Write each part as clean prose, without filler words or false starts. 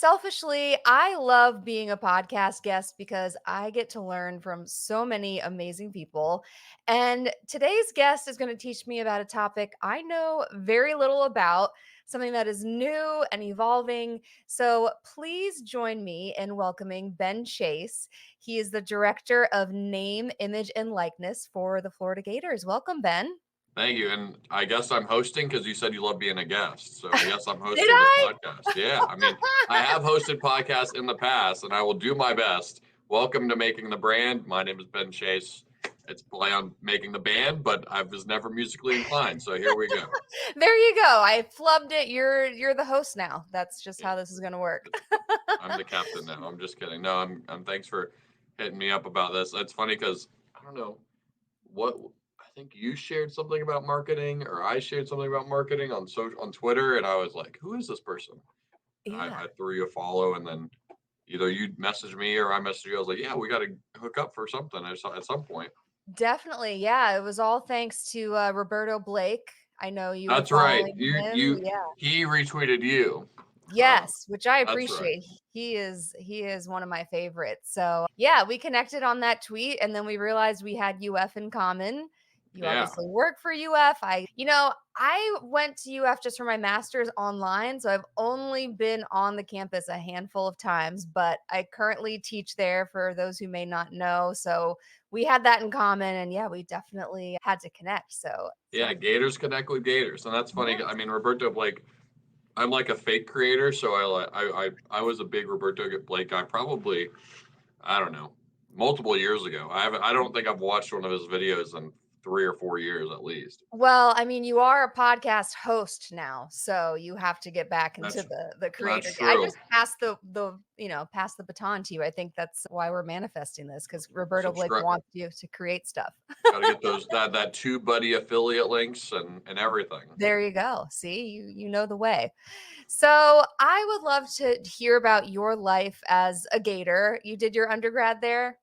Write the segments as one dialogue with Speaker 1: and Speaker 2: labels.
Speaker 1: Selfishly, I love being a podcast guest because I get to learn from so many amazing people. And today's guest is going to teach me about a topic I know very little about, something that is new and evolving. So please join me in welcoming Ben Chase. He is the director of name, image, and likeness for the Florida Gators. Welcome, Ben.
Speaker 2: Thank you. And I guess I'm hosting because you said you love being a guest. So I guess I'm
Speaker 1: Did
Speaker 2: hosting this
Speaker 1: I?
Speaker 2: podcast. Yeah. I mean, I have hosted podcasts in the past and I will do my best. Welcome to Making the Brand. My name is Ben Chase. It's play on making the band, but I was never musically inclined. So here we go.
Speaker 1: There you go. I flubbed it. You're the host now. That's just
Speaker 2: Yeah.
Speaker 1: how this is going to work.
Speaker 2: I'm the captain now. I'm just kidding. No, I'm thanks for hitting me up about this. It's funny because I don't know what I think you shared something about marketing or I shared something about marketing on Twitter and I was like, who is this person?
Speaker 1: Yeah,
Speaker 2: I threw you a follow, and then either you messaged me or I messaged you. I was like, yeah, we got to hook up for something at some point.
Speaker 1: definitely. Yeah, it was all thanks to Roberto Blake. I know you were
Speaker 2: That's right.
Speaker 1: following him.
Speaker 2: You
Speaker 1: Yeah.
Speaker 2: he retweeted you.
Speaker 1: Yes, which I
Speaker 2: That's right.
Speaker 1: appreciate. He is one of my favorites. So, yeah, we connected on that tweet and then we realized we had UF in common. You
Speaker 2: Yeah,
Speaker 1: obviously work for UF. I went to UF just for my master's online, so I've only been on the campus a handful of times, but I currently teach there for those who may not know. So, we had that in common and yeah, we definitely had to connect. So
Speaker 2: yeah. Gators connect with Gators, and that's funny.
Speaker 1: yeah.
Speaker 2: I mean, Roberto Blake. I'm like a fake creator, so I was a big Roberto Blake guy. Probably I don't know multiple years ago. I don't think I've watched one of his videos in 3 or 4 years at least.
Speaker 1: Well, I mean, you are a podcast host now, so you have to get back into
Speaker 2: That's
Speaker 1: the
Speaker 2: that's
Speaker 1: creator. I
Speaker 2: true.
Speaker 1: just passed pass the baton to you. I think that's why we're manifesting this because Roberto Blake
Speaker 2: Subscribe.
Speaker 1: wants you to create stuff.
Speaker 2: Got to get those that TubeBuddy affiliate links and everything.
Speaker 1: There you go. See, you know the way. So I would love to hear about your life as a Gator. You did your undergrad there.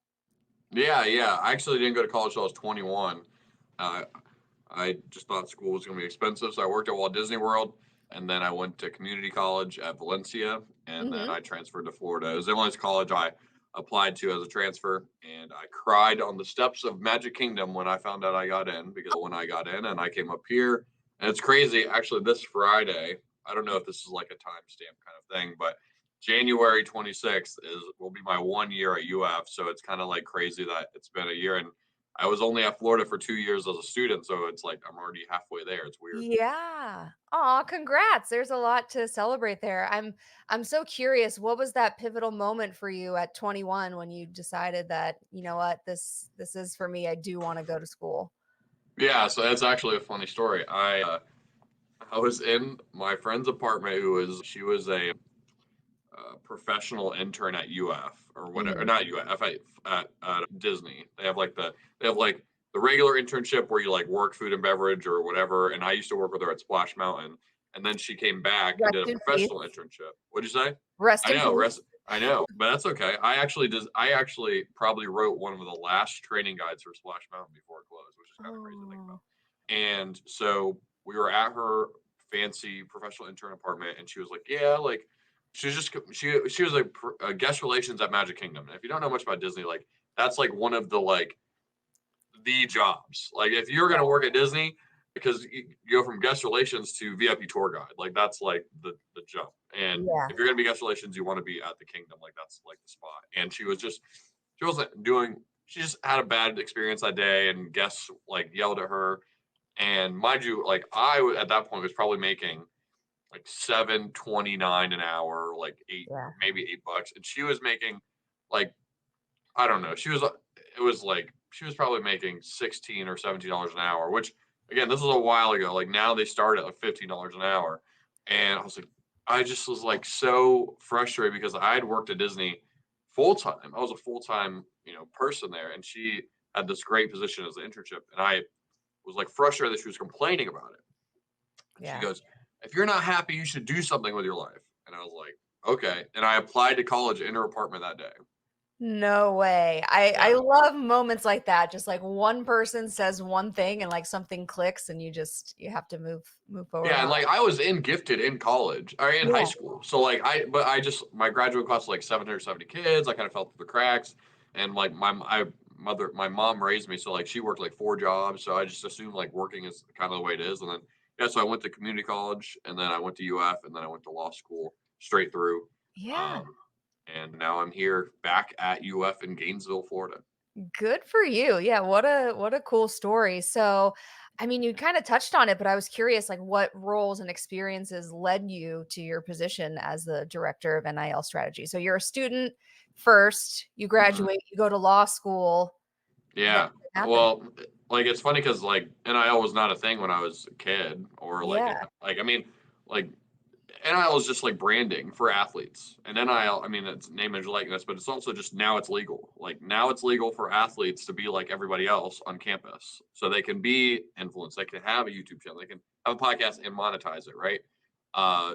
Speaker 2: Yeah, yeah. I actually didn't go to college till I was 21. Uh, I just thought school was going to be expensive, so I worked at Walt Disney World, and then I went to community college at Valencia, and then
Speaker 1: Hmm.
Speaker 2: I transferred to Florida. It was the only college I applied to as a transfer, and I cried on the steps of Magic Kingdom when I found out I got in because when I got in and I came up here, and it's crazy. Actually, this Friday, I don't know if this is like a timestamp kind of thing, but January 26th will be my 1 year at UF. So it's kind of like crazy that it's been a year. And I was only at Florida for 2 years as a student. So it's like I'm already halfway there. It's weird.
Speaker 1: Yeah. Aw, congrats. There's a lot to celebrate there. I'm so curious, what was that pivotal moment for you at 21 when you decided that, you know what, this is for me. I do want to go to school.
Speaker 2: Yeah. So that's actually a funny story. I was in my friend's apartment she was a professional intern at UF or whatever,
Speaker 1: Mhm.
Speaker 2: not UF at Disney. They have like the regular internship where you like work food and beverage or whatever. And I used to work with her at Splash Mountain, and then she came back and did
Speaker 1: Rest
Speaker 2: a
Speaker 1: in peace.
Speaker 2: professional internship. What'd you say?
Speaker 1: Rest
Speaker 2: I
Speaker 1: in
Speaker 2: know,
Speaker 1: peace.
Speaker 2: I know, but that's okay. I actually probably wrote one of the last training guides for Splash Mountain before it closed, which is kind of crazy to think about.
Speaker 1: Oh.
Speaker 2: And so we were at her fancy professional intern apartment, and she was like, "Yeah, like she was just she was a guest relations at Magic Kingdom. And if you don't know much about Disney, like that's like one of the jobs. Like if you're gonna
Speaker 1: Yeah.
Speaker 2: work at Disney, because you go from guest relations to VIP tour guide, like that's like the jump. And
Speaker 1: Yeah.
Speaker 2: if you're gonna be guest relations, you want to be at the Kingdom, like that's like the spot. And she wasn't doing. She just had a bad experience that day, and guests like yelled at her. And mind you, like at that point was probably making like 7.29 an hour, like eight,
Speaker 1: Yeah.
Speaker 2: maybe $8, and she was making like I don't know. It was like she was probably making $16 or $17 an hour, which again, this was a while ago. Like now they start at like $15 an hour, and I just was like so frustrated because I had worked at Disney full time. I was a full time person there, and she had this great position as an internship, and I was like frustrated that she was complaining about it. And she
Speaker 1: Yeah.
Speaker 2: goes, if you're not happy, you should do something with your life. And I was like, okay. And I applied to college in her apartment that day.
Speaker 1: No way. I
Speaker 2: Yeah.
Speaker 1: love moments like that, just like one person says one thing and like something clicks and you have to move forward
Speaker 2: Yeah,
Speaker 1: on
Speaker 2: and like
Speaker 1: it.
Speaker 2: I was in gifted in college or in high
Speaker 1: Yeah.
Speaker 2: school. So like but I just my graduate class was like 770 kids. I kind of fell through the cracks, and like my mom raised me, so like she worked like 4 jobs. So I just assumed like working is kind of the way it is. And then yeah, so I went to community college, and then I went to UF, and then I went to law school straight through.
Speaker 1: Yeah.
Speaker 2: Um, and now I'm here back at UF in Gainesville, Florida.
Speaker 1: Good for you. Yeah, what a cool story. So, I mean, you kind of touched on it, but I was curious like what roles and experiences led you to your position as the director of NIL strategy. So you're a student first, you
Speaker 2: Mhm.
Speaker 1: graduate, you go to law school, then
Speaker 2: Yeah.
Speaker 1: what happened?
Speaker 2: Well, like it's funny because like NIL was not a thing when I was a kid, or like
Speaker 1: Yeah.
Speaker 2: I mean, like NIL is just like branding for athletes, and NIL, I mean, it's name and likeness, but it's also just now it's legal. Like now it's legal for athletes to be like everybody else on campus, so they can be influenced, they can have a YouTube channel, they can have a podcast and monetize it, right?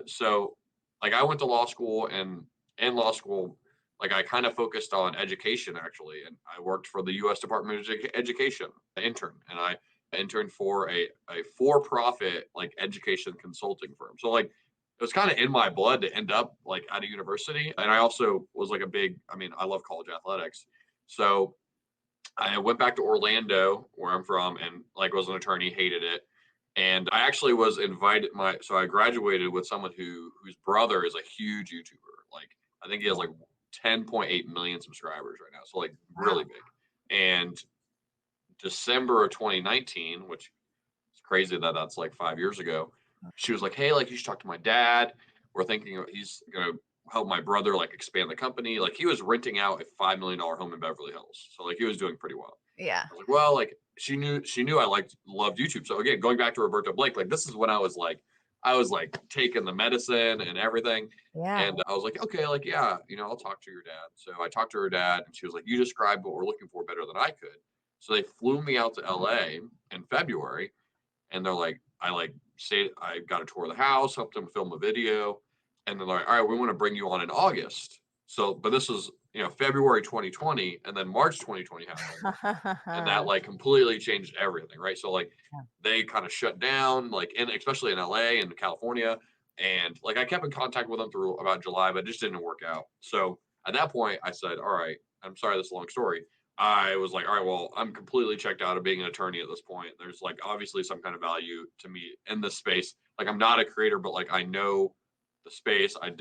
Speaker 2: So like I went to law school, and in law school, like I kind of focused on education actually, and I worked for the U.S. Department of Education intern, and I interned for a for-profit like education consulting firm. So like it was kind of in my blood to end up like at a university. And I also was like I mean, I love college athletics. So I went back to Orlando, where I'm from, and like was an attorney, hated it. And I actually was invited so I graduated with someone whose brother is a huge YouTuber. Like I think he has
Speaker 1: Yeah.
Speaker 2: like 10.8 million subscribers right now. So like really
Speaker 1: Wow.
Speaker 2: big. And December of 2019, which it's crazy that that's like 5 years ago. She was like, "Hey, like you should talk to my dad. We're thinking he's gonna help my brother like expand the company." Like he was renting out a $5 million home in Beverly Hills, so like he was doing pretty well.
Speaker 1: Yeah.
Speaker 2: I was like, "Well, like she knew I loved YouTube." So again, going back to Roberto Blake, like this is when I was like taking the medicine and everything.
Speaker 1: Yeah.
Speaker 2: And I was like, okay, like, yeah, I'll talk to your dad. So I talked to her dad, and she was like, you described what we're looking for better than I could. So they flew me out to LA in February, and they're like, I like say I got a tour of the house, helped them film a video, and they're like, all right, we want to bring you on in August. So, but this was February 2020, and then March 2020 happened, and that like completely changed everything, right? So like they kind of shut down, like especially in LA and California, and like I kept in contact with them through about July, but it just didn't work out. So at that point, I said, all right, I'm sorry, this is a long story. I was like, all right, well, I'm completely checked out of being an attorney at this point. There's like obviously some kind of value to me in this space. Like I'm not a creator, but like I know the space. I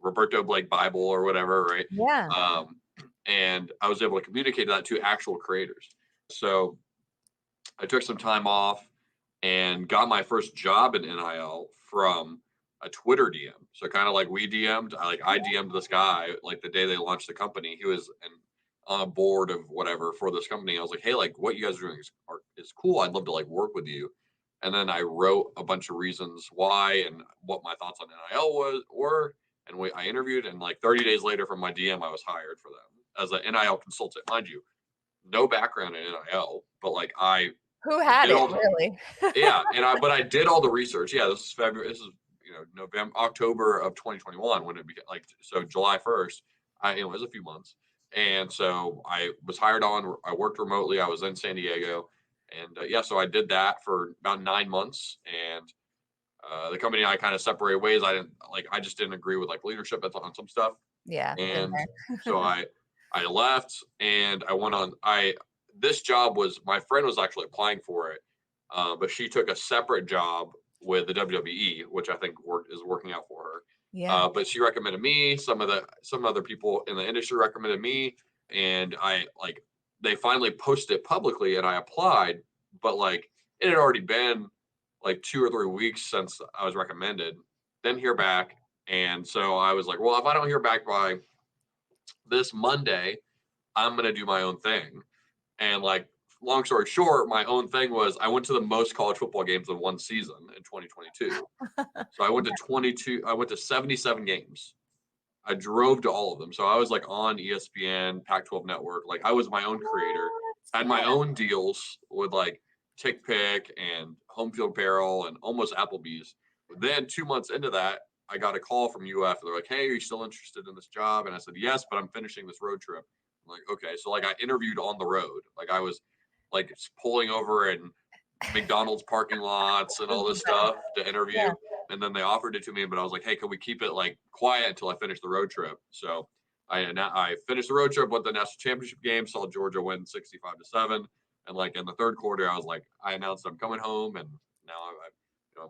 Speaker 2: Roberto Blake Bible or whatever, right?
Speaker 1: Yeah.
Speaker 2: Um, and I was able to communicate that to actual creators. So I took some time off and got my first job in NIL from a Twitter DM. So kind of like we DM'd, I DM'd this guy like the day they launched the company. He was on a board of whatever for this company. I was like, hey, like what you guys are doing is cool. I'd love to like work with you. And then I wrote a bunch of reasons why and what my thoughts on NIL were. And I interviewed, and like 30 days later from my DM, I was hired for them as an NIL consultant. Mind you, no background in NIL, but like I
Speaker 1: Who had
Speaker 2: did
Speaker 1: it
Speaker 2: all the
Speaker 1: really?
Speaker 2: yeah, but I did all the research. Yeah, this is February. This is November, October of 2021 when it became like so July 1st. It was a few months, and so I was hired on. I worked remotely. I was in San Diego, and yeah, so I did that for about 9 months, and the company and I kind of separated ways. I just didn't agree with like leadership on some stuff,
Speaker 1: Yeah, been
Speaker 2: and so
Speaker 1: there.
Speaker 2: I left, and I went on. I This job was my friend was actually applying for it, but she took a separate job with the WWE, which I think is working out for her.
Speaker 1: Yeah.
Speaker 2: But she recommended me. Some other people in the industry recommended me, and I like they finally posted it publicly, and I applied, but like it had already been like 2 or 3 weeks since I was recommended. Didn't hear back, and so I was like, well, if I don't hear back by this Monday, I'm going to do my own thing. And like, long story short, my own thing was I went to the most college football games in one season in 2022. So I went to 77 games. I drove to all of them. So I was like on ESPN, Pac 12 network. Like I was my own creator,
Speaker 1: What?
Speaker 2: had
Speaker 1: Yeah.
Speaker 2: my own deals with like Tick Pick and Home Field Apparel and almost Applebee's. But then 2 months into that, I got a call from UF. They're like, "Hey, are you still interested in this job?" And I said, "Yes, but I'm finishing this road trip." I'm like, okay, so like I interviewed on the road. Like I was like pulling over in McDonald's parking lots and
Speaker 1: This is
Speaker 2: all
Speaker 1: the
Speaker 2: this
Speaker 1: best.
Speaker 2: stuff to
Speaker 1: Yeah.
Speaker 2: interview. And then they offered it to me, but I was like, "Hey, can we keep it like quiet until I finish the road trip?" So I finished the road trip, went to the national championship game, saw Georgia win 65-7, and like in the third quarter, I was like, I announced I'm coming home, and now I'm a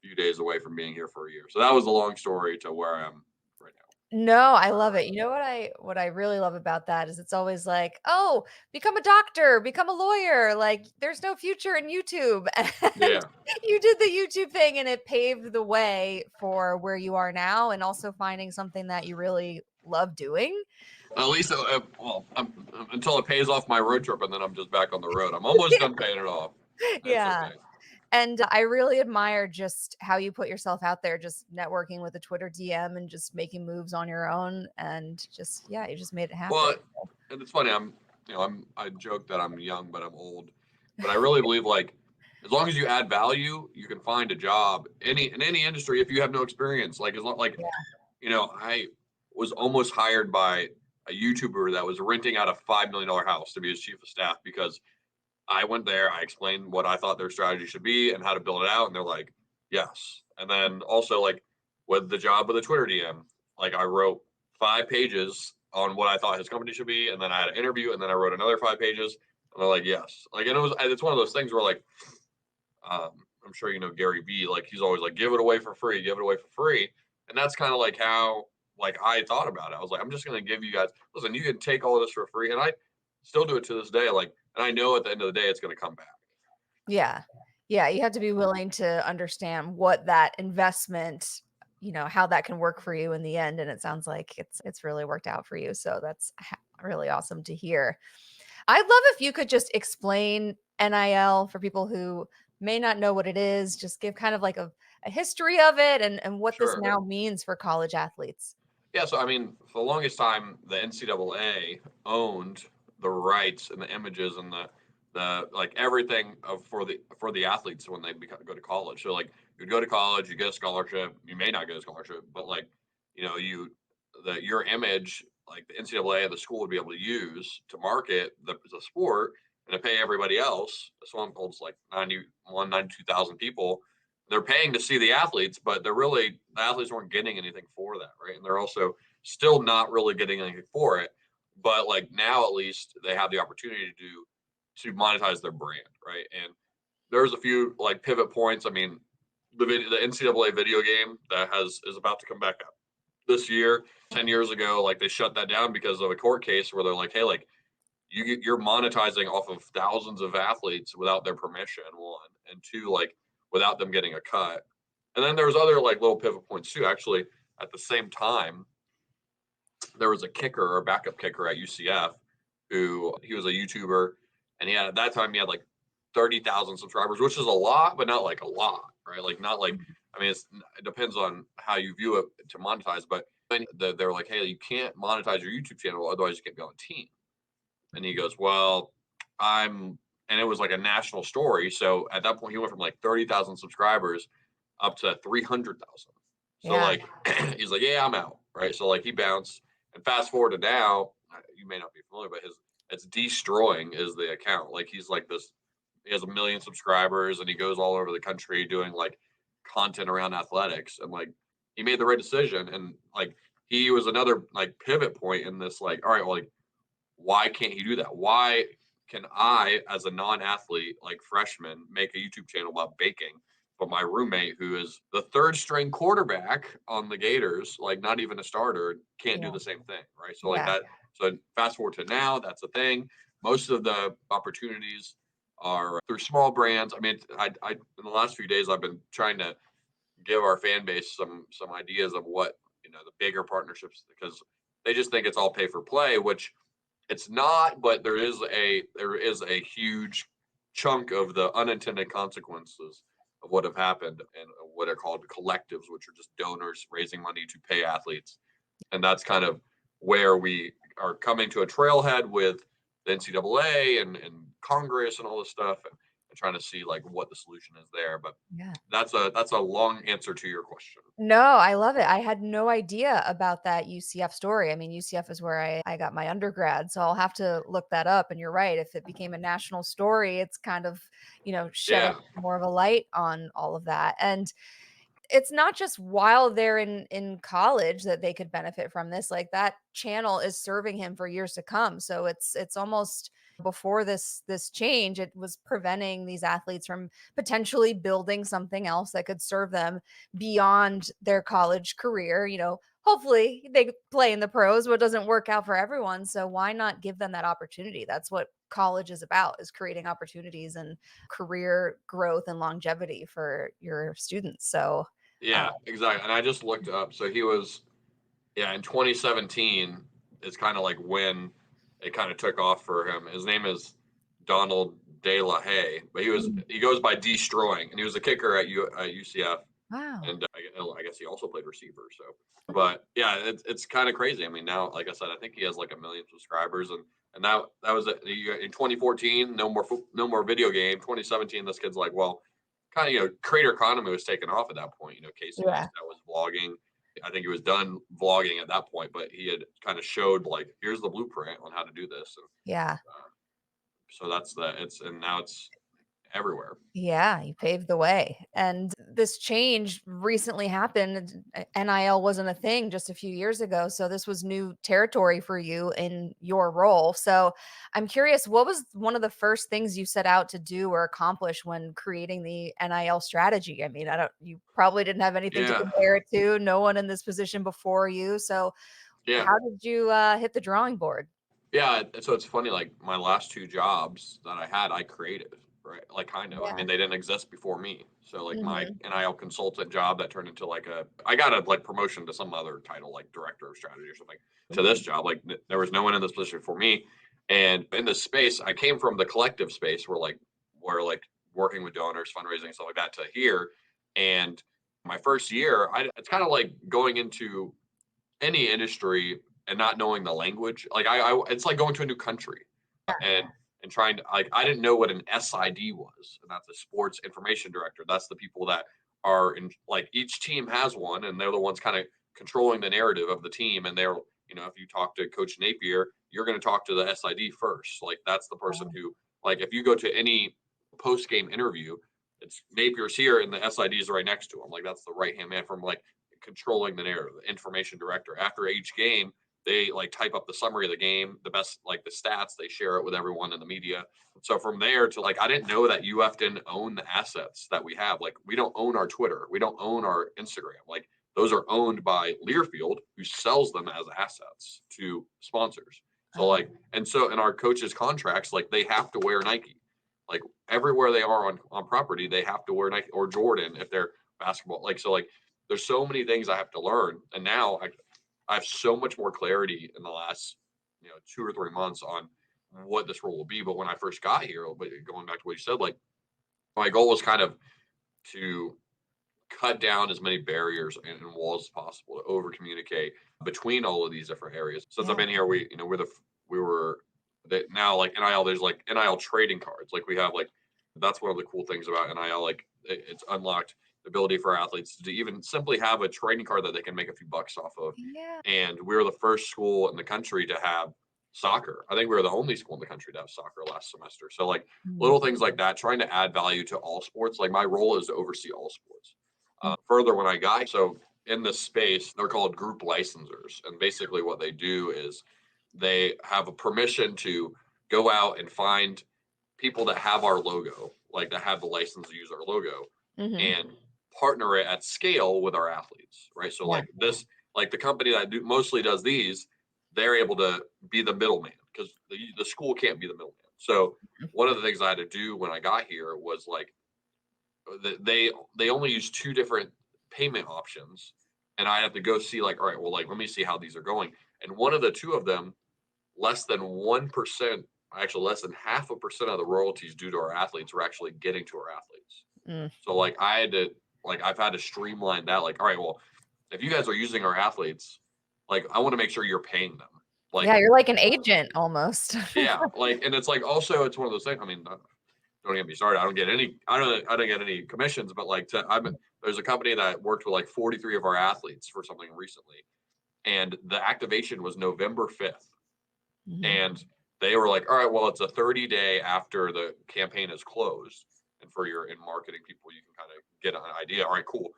Speaker 2: few days away from being here for a year. So that was a long story to where I am right now.
Speaker 1: No, I love it. You know what I really love about that is it's always like, "Oh, become a doctor, become a lawyer." Like, there's no future in YouTube. And
Speaker 2: Yeah.
Speaker 1: you did the YouTube thing and it paved the way for where you are now and also finding something that you really love doing.
Speaker 2: At least, well, until it pays off my road trip, and then I'm just back on the road. I'm almost done paying it off. It's
Speaker 1: Yeah.
Speaker 2: okay.
Speaker 1: And I really admire just how you put yourself out there, just networking with a Twitter DM and just making moves on your own. And just, yeah, you just made it happen.
Speaker 2: Well, and it's funny. I joke that I'm young, but I'm old. But I really believe like as long as you add value, you can find a job in any industry if you have no experience. Like as long like
Speaker 1: Yeah.
Speaker 2: I was almost hired by a YouTuber that was renting out a $5 million house to be his chief of staff because I went there, I explained what I thought their strategy should be and how to build it out, and they're like, yes. And then also like with the job with the Twitter DM, like I wrote 5 pages on what I thought his company should be, and then I had an interview, and then I wrote another 5 pages, and they're like, yes. Like, and it's one of those things where like, I'm sure you know Gary Vee, like he's always like, give it away for free, give it away for free, and that's kind of like how like I thought about it. I was like, I'm just gonna give you guys, listen, you can take all of this for free, and I still do it to this day. Like, and I know at the end of the day, it's gonna come back.
Speaker 1: Yeah. Yeah, you have to be willing to understand what that investment, how that can work for you in the end, and it sounds like it's really worked out for you, so that's really awesome to hear. I'd love if you could just explain NIL for people who may not know what it is, just give kind of like a history of it and what this
Speaker 2: Sure.
Speaker 1: now means for college athletes.
Speaker 2: Yeah, so I mean, for the longest time, the NCAA owned the rights and the images and the like everything for the athletes when they go to college. So like you'd go to college, you get a scholarship. You may not get a scholarship, but like your image, like the NCAA and the school would be able to use to market the sport and to pay everybody else. So I'm told it's like 92,000 people they're paying to see the athletes, but the athletes weren't getting anything for that, right? And they're also still not really getting anything for it. But like now, at least they have the opportunity to monetize their brand, right? And there's a few like pivot points. I mean, the NCAA video game that is about to come back up this year. 10 years ago, like they shut that down because of a court case where they're like, hey, like you're monetizing off of thousands of athletes without their permission, one, and two, like without them getting a cut. And then there's other like little pivot points too. Actually, at the same time, there was a kicker or backup kicker at UCF who he was a YouTuber, and at that time he had like 30,000 subscribers, which is a lot, but not like a lot, right? Like not like I mean, it depends on how you view it to monetize, but they're like, hey, you can't monetize your YouTube channel, otherwise you can't be on a team. And he goes, well, and it was like a national story. So at that point, he went from like 30,000 subscribers up to 300,000. So
Speaker 1: Yeah.
Speaker 2: like, he's like, yeah, I'm out. Right. So like he bounced and fast forward to now, you may not be familiar, but it's destroying is the account. Like he's like he has 1 million subscribers and he goes all over the country doing like content around athletics. And like, he made the right decision. And like, he was another like pivot point in this, like, all right, well, like, why can't he do that? Why can I, as a non-athlete, like freshman, make a YouTube channel about baking? But my roommate, who is the third string quarterback on the Gators, like not even a starter, can't do
Speaker 1: Yeah.
Speaker 2: the same thing, right? So like
Speaker 1: Yeah.
Speaker 2: that. So fast forward to now, that's a thing. Most of the opportunities are through small brands. I mean, I in the last few days, I've been trying to give our fan base some ideas of what the bigger partnerships because they just think it's all pay for play, which it's not, but there is a huge chunk of the unintended consequences of what have happened and what are called collectives, which are just donors raising money to pay athletes. And that's kind of where we are coming to a trailhead with the NCAA and Congress and all this stuff. and trying to see like what the solution is there. But
Speaker 1: Yeah.
Speaker 2: that's a long answer to your question.
Speaker 1: No, I love it. I had no idea about that UCF story. I mean, UCF is where I got my undergrad, so I'll have to look that up. And you're right. If it became a national story, it's kind of, shedding
Speaker 2: Yeah,
Speaker 1: more of a light on all of that. And it's not just while they're in college that they could benefit from this, like, that channel is serving him for years to come, so it's almost before this change, it was preventing these athletes from potentially building something else that could serve them beyond their college career. Hopefully they play in the pros, but it doesn't work out for everyone, so why not give them that opportunity? That's what college is about, is creating opportunities and career growth and longevity for your students. So uh,
Speaker 2: yeah, exactly. And I just looked up. So he was, yeah, in 2017 is kind of like when it kind of took off for him. His name is Donald De La Haye, but
Speaker 1: mm,
Speaker 2: he goes by Destroying, and he was a kicker at UCF,
Speaker 1: wow.
Speaker 2: and I guess he also played receiver. So, but yeah, it's kind of crazy. I mean, now, like I said, I think he has like 1 million subscribers, and that was in 2014. No more video game. 2017, this kid's like, well, kind of creator economy was taken off at that point. Casey
Speaker 1: Yeah.
Speaker 2: Neistat was vlogging. I think he was done vlogging at that point, but he had kind of showed like, here's the blueprint on how to do this, and
Speaker 1: Yeah.
Speaker 2: so that's the it's and now it's everywhere.
Speaker 1: Yeah, you paved the way. And this change recently happened. NIL wasn't a thing just a few years ago. So this was new territory for you in your role. So I'm curious, what was one of the first things you set out to do or accomplish when creating the NIL strategy? I mean, you probably didn't have anything to
Speaker 2: Yeah,
Speaker 1: compare it to, no one in this position before you. So
Speaker 2: yeah.
Speaker 1: how did you hit the drawing board?
Speaker 2: Yeah, so it's funny, like my last two jobs that I had, I created, right? Like kind of. I
Speaker 1: Yeah.
Speaker 2: mean, they didn't exist before me. So like my
Speaker 1: Hmm.
Speaker 2: NIL consultant job that turned into I got a like promotion to some other title, like director of strategy or something, to this job. Like there was no one in this position for me. And in this space, I came from the collective space where working with donors, fundraising, stuff like that, to here. And my first year, it's kind of like going into any industry and not knowing the language. Like it's like going to a new country, and trying to, like, I didn't know what an SID was, and that's a sports information director. That's the people that are in, like, each team has one, and they're the ones kind of controlling the narrative of the team. And they're, if you talk to Coach Napier, you're going to talk to the SID first. Like that's the person who, like, if you go to any post game interview, it's Napier's here and the SIDs are right next to him. Like that's the right hand man from like controlling the narrative, the information director. After each game, they like type up the summary of the game, the best, like the stats, they share it with everyone in the media. So from there to, like, I didn't know that UF didn't own the assets that we have. Like we don't own our Twitter, we don't own our Instagram. Like those are owned by Learfield, who sells them as assets to sponsors. So
Speaker 1: Oh,
Speaker 2: like, and so in our coaches' contracts, like they have to wear Nike. Like everywhere they are on property, they have to wear Nike or Jordan if they're basketball. Like so, like there's so many things I have to learn, and now I have so much more clarity in the last 2 or 3 months on what this role will be. But when I first got here, but going back to what you said, like my goal was kind of to cut down as many barriers and walls as possible to over communicate between all of these different areas. Since I've
Speaker 1: yeah.
Speaker 2: been here, we were that now, like NIL. There's like NIL trading cards. Like we have, like, that's one of the cool things about NIL. Like it's unlocked the ability for athletes to even simply have a trading card that they can make a few bucks off of.
Speaker 1: Yeah.
Speaker 2: And we were the first school in the country to have soccer. I think we were the only school in the country to have soccer last semester. So like
Speaker 1: Mm,
Speaker 2: little things like that, trying to add value to all sports. Like my role is to oversee all sports. Further, when I got, so in this space, they're called group licensors, and basically what they do is they have a permission to go out and find people that have our logo, like that have the license to use our logo,
Speaker 1: mhm.
Speaker 2: and partner it at scale with our athletes, right? So
Speaker 1: Yeah.
Speaker 2: like this, like the company that mostly does these, they're able to be the middleman because the school can't be the middleman. So one of the things I had to do when I got here was like they only use two different payment options, and I have to go see, like, all right, well, like, let me see how these are going. And one of the two of them, less than 1%, actually less than 0.5% of the royalties due to our athletes were actually getting to our athletes.
Speaker 1: Mm.
Speaker 2: So like I've had to streamline that. Like, all right, well, if you guys are using our athletes, like I want to make sure you're paying them. Like,
Speaker 1: Yeah, you're like an agent almost.
Speaker 2: yeah, like, and it's like also it's one of those things. I mean, don't get me started. I don't get any commissions, but like there's a company that worked with like 43 of our athletes for something recently, and the activation was November 5th.
Speaker 1: Mhm.
Speaker 2: And they were like, all right, well, it's a 30-day after the campaign is closed. And for your in marketing people, you can kind of get an idea. All right, cool.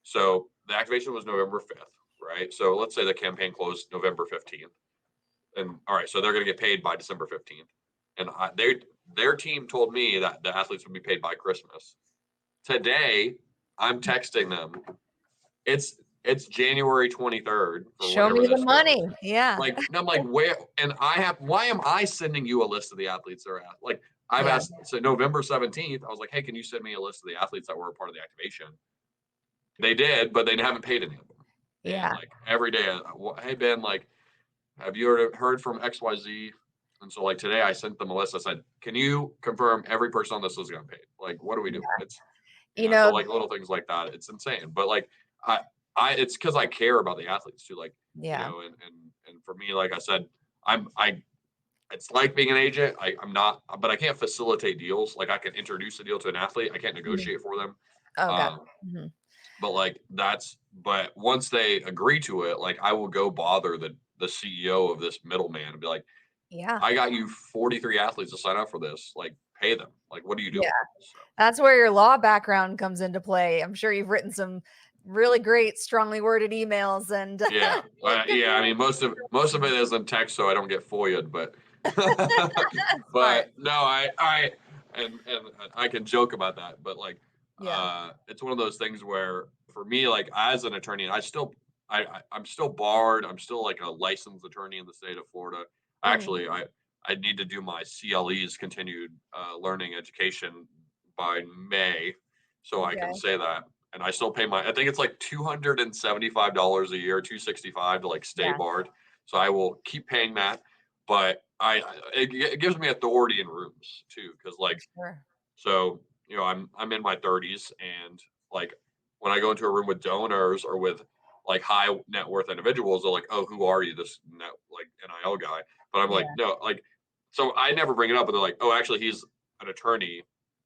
Speaker 2: So the activation was November 5th, right? So let's say the campaign closed November 15th. And all right, so they're going to get paid by December 15th. And their team told me that the athletes would be paid by Christmas. Today, I'm texting them. It's January 23rd for
Speaker 1: Show
Speaker 2: whenever
Speaker 1: me the
Speaker 2: this
Speaker 1: money.
Speaker 2: goes.
Speaker 1: Yeah.
Speaker 2: Like, and I'm like, where? And why am I sending you a list of the athletes that are at? Like, I've
Speaker 1: Yeah.
Speaker 2: asked, so November 17th, I was like, hey, can you send me a list of the athletes that were a part of the activation? They did, but they haven't paid any of them. And
Speaker 1: Yeah.
Speaker 2: like every day, hey, Ben, like, have you heard from XYZ? And so like today I sent them a list. I said, can you confirm every person on this list is going to pay? Like, what do we do?
Speaker 1: Yeah.
Speaker 2: It's,
Speaker 1: You
Speaker 2: so
Speaker 1: know,
Speaker 2: like little things like that. It's insane. But like, I, it's because I care about the athletes too. Like,
Speaker 1: yeah.
Speaker 2: and for me, like I said, I it's like being an agent. I'm not, but I can't facilitate deals. Like I can introduce a deal to an athlete. I can't
Speaker 1: Mhm.
Speaker 2: negotiate for them.
Speaker 1: Oh, god.
Speaker 2: Um,
Speaker 1: Mhm.
Speaker 2: but like but once they agree to it, like I will go bother the CEO of this middleman and be like,
Speaker 1: Yeah.
Speaker 2: I got you 43 athletes to sign up for this. Like, pay them. Like, what are you
Speaker 1: Yeah.
Speaker 2: doing? So
Speaker 1: That's where your law background comes into play. I'm sure you've written some really great, strongly worded emails and
Speaker 2: yeah, yeah. I mean, most of it is in text, so I don't get FOIA'd. But
Speaker 1: smart.
Speaker 2: but no, and I can joke about that. But like,
Speaker 1: Yeah.
Speaker 2: it's one of those things where for me, like as an attorney, I'm still barred. I'm still like a licensed attorney in the state of Florida.
Speaker 1: Mhm.
Speaker 2: Actually, I need to do my CLE's continued learning education by May, so I can
Speaker 1: Okay.
Speaker 2: say that. And I still pay I think it's like $275 a year, 265 to like stay
Speaker 1: Yeah.
Speaker 2: barred. So I will keep paying that. But it gives me authority in rooms too. Cause
Speaker 1: For
Speaker 2: like,
Speaker 1: sure.
Speaker 2: so, I'm in my 30s and like when I go into a room with donors or with like high net worth individuals, they're like, oh, who are you? This net like NIL guy. But I'm like,
Speaker 1: Yeah.
Speaker 2: no, like, so I never bring it up, but they're like, oh, actually, he's an attorney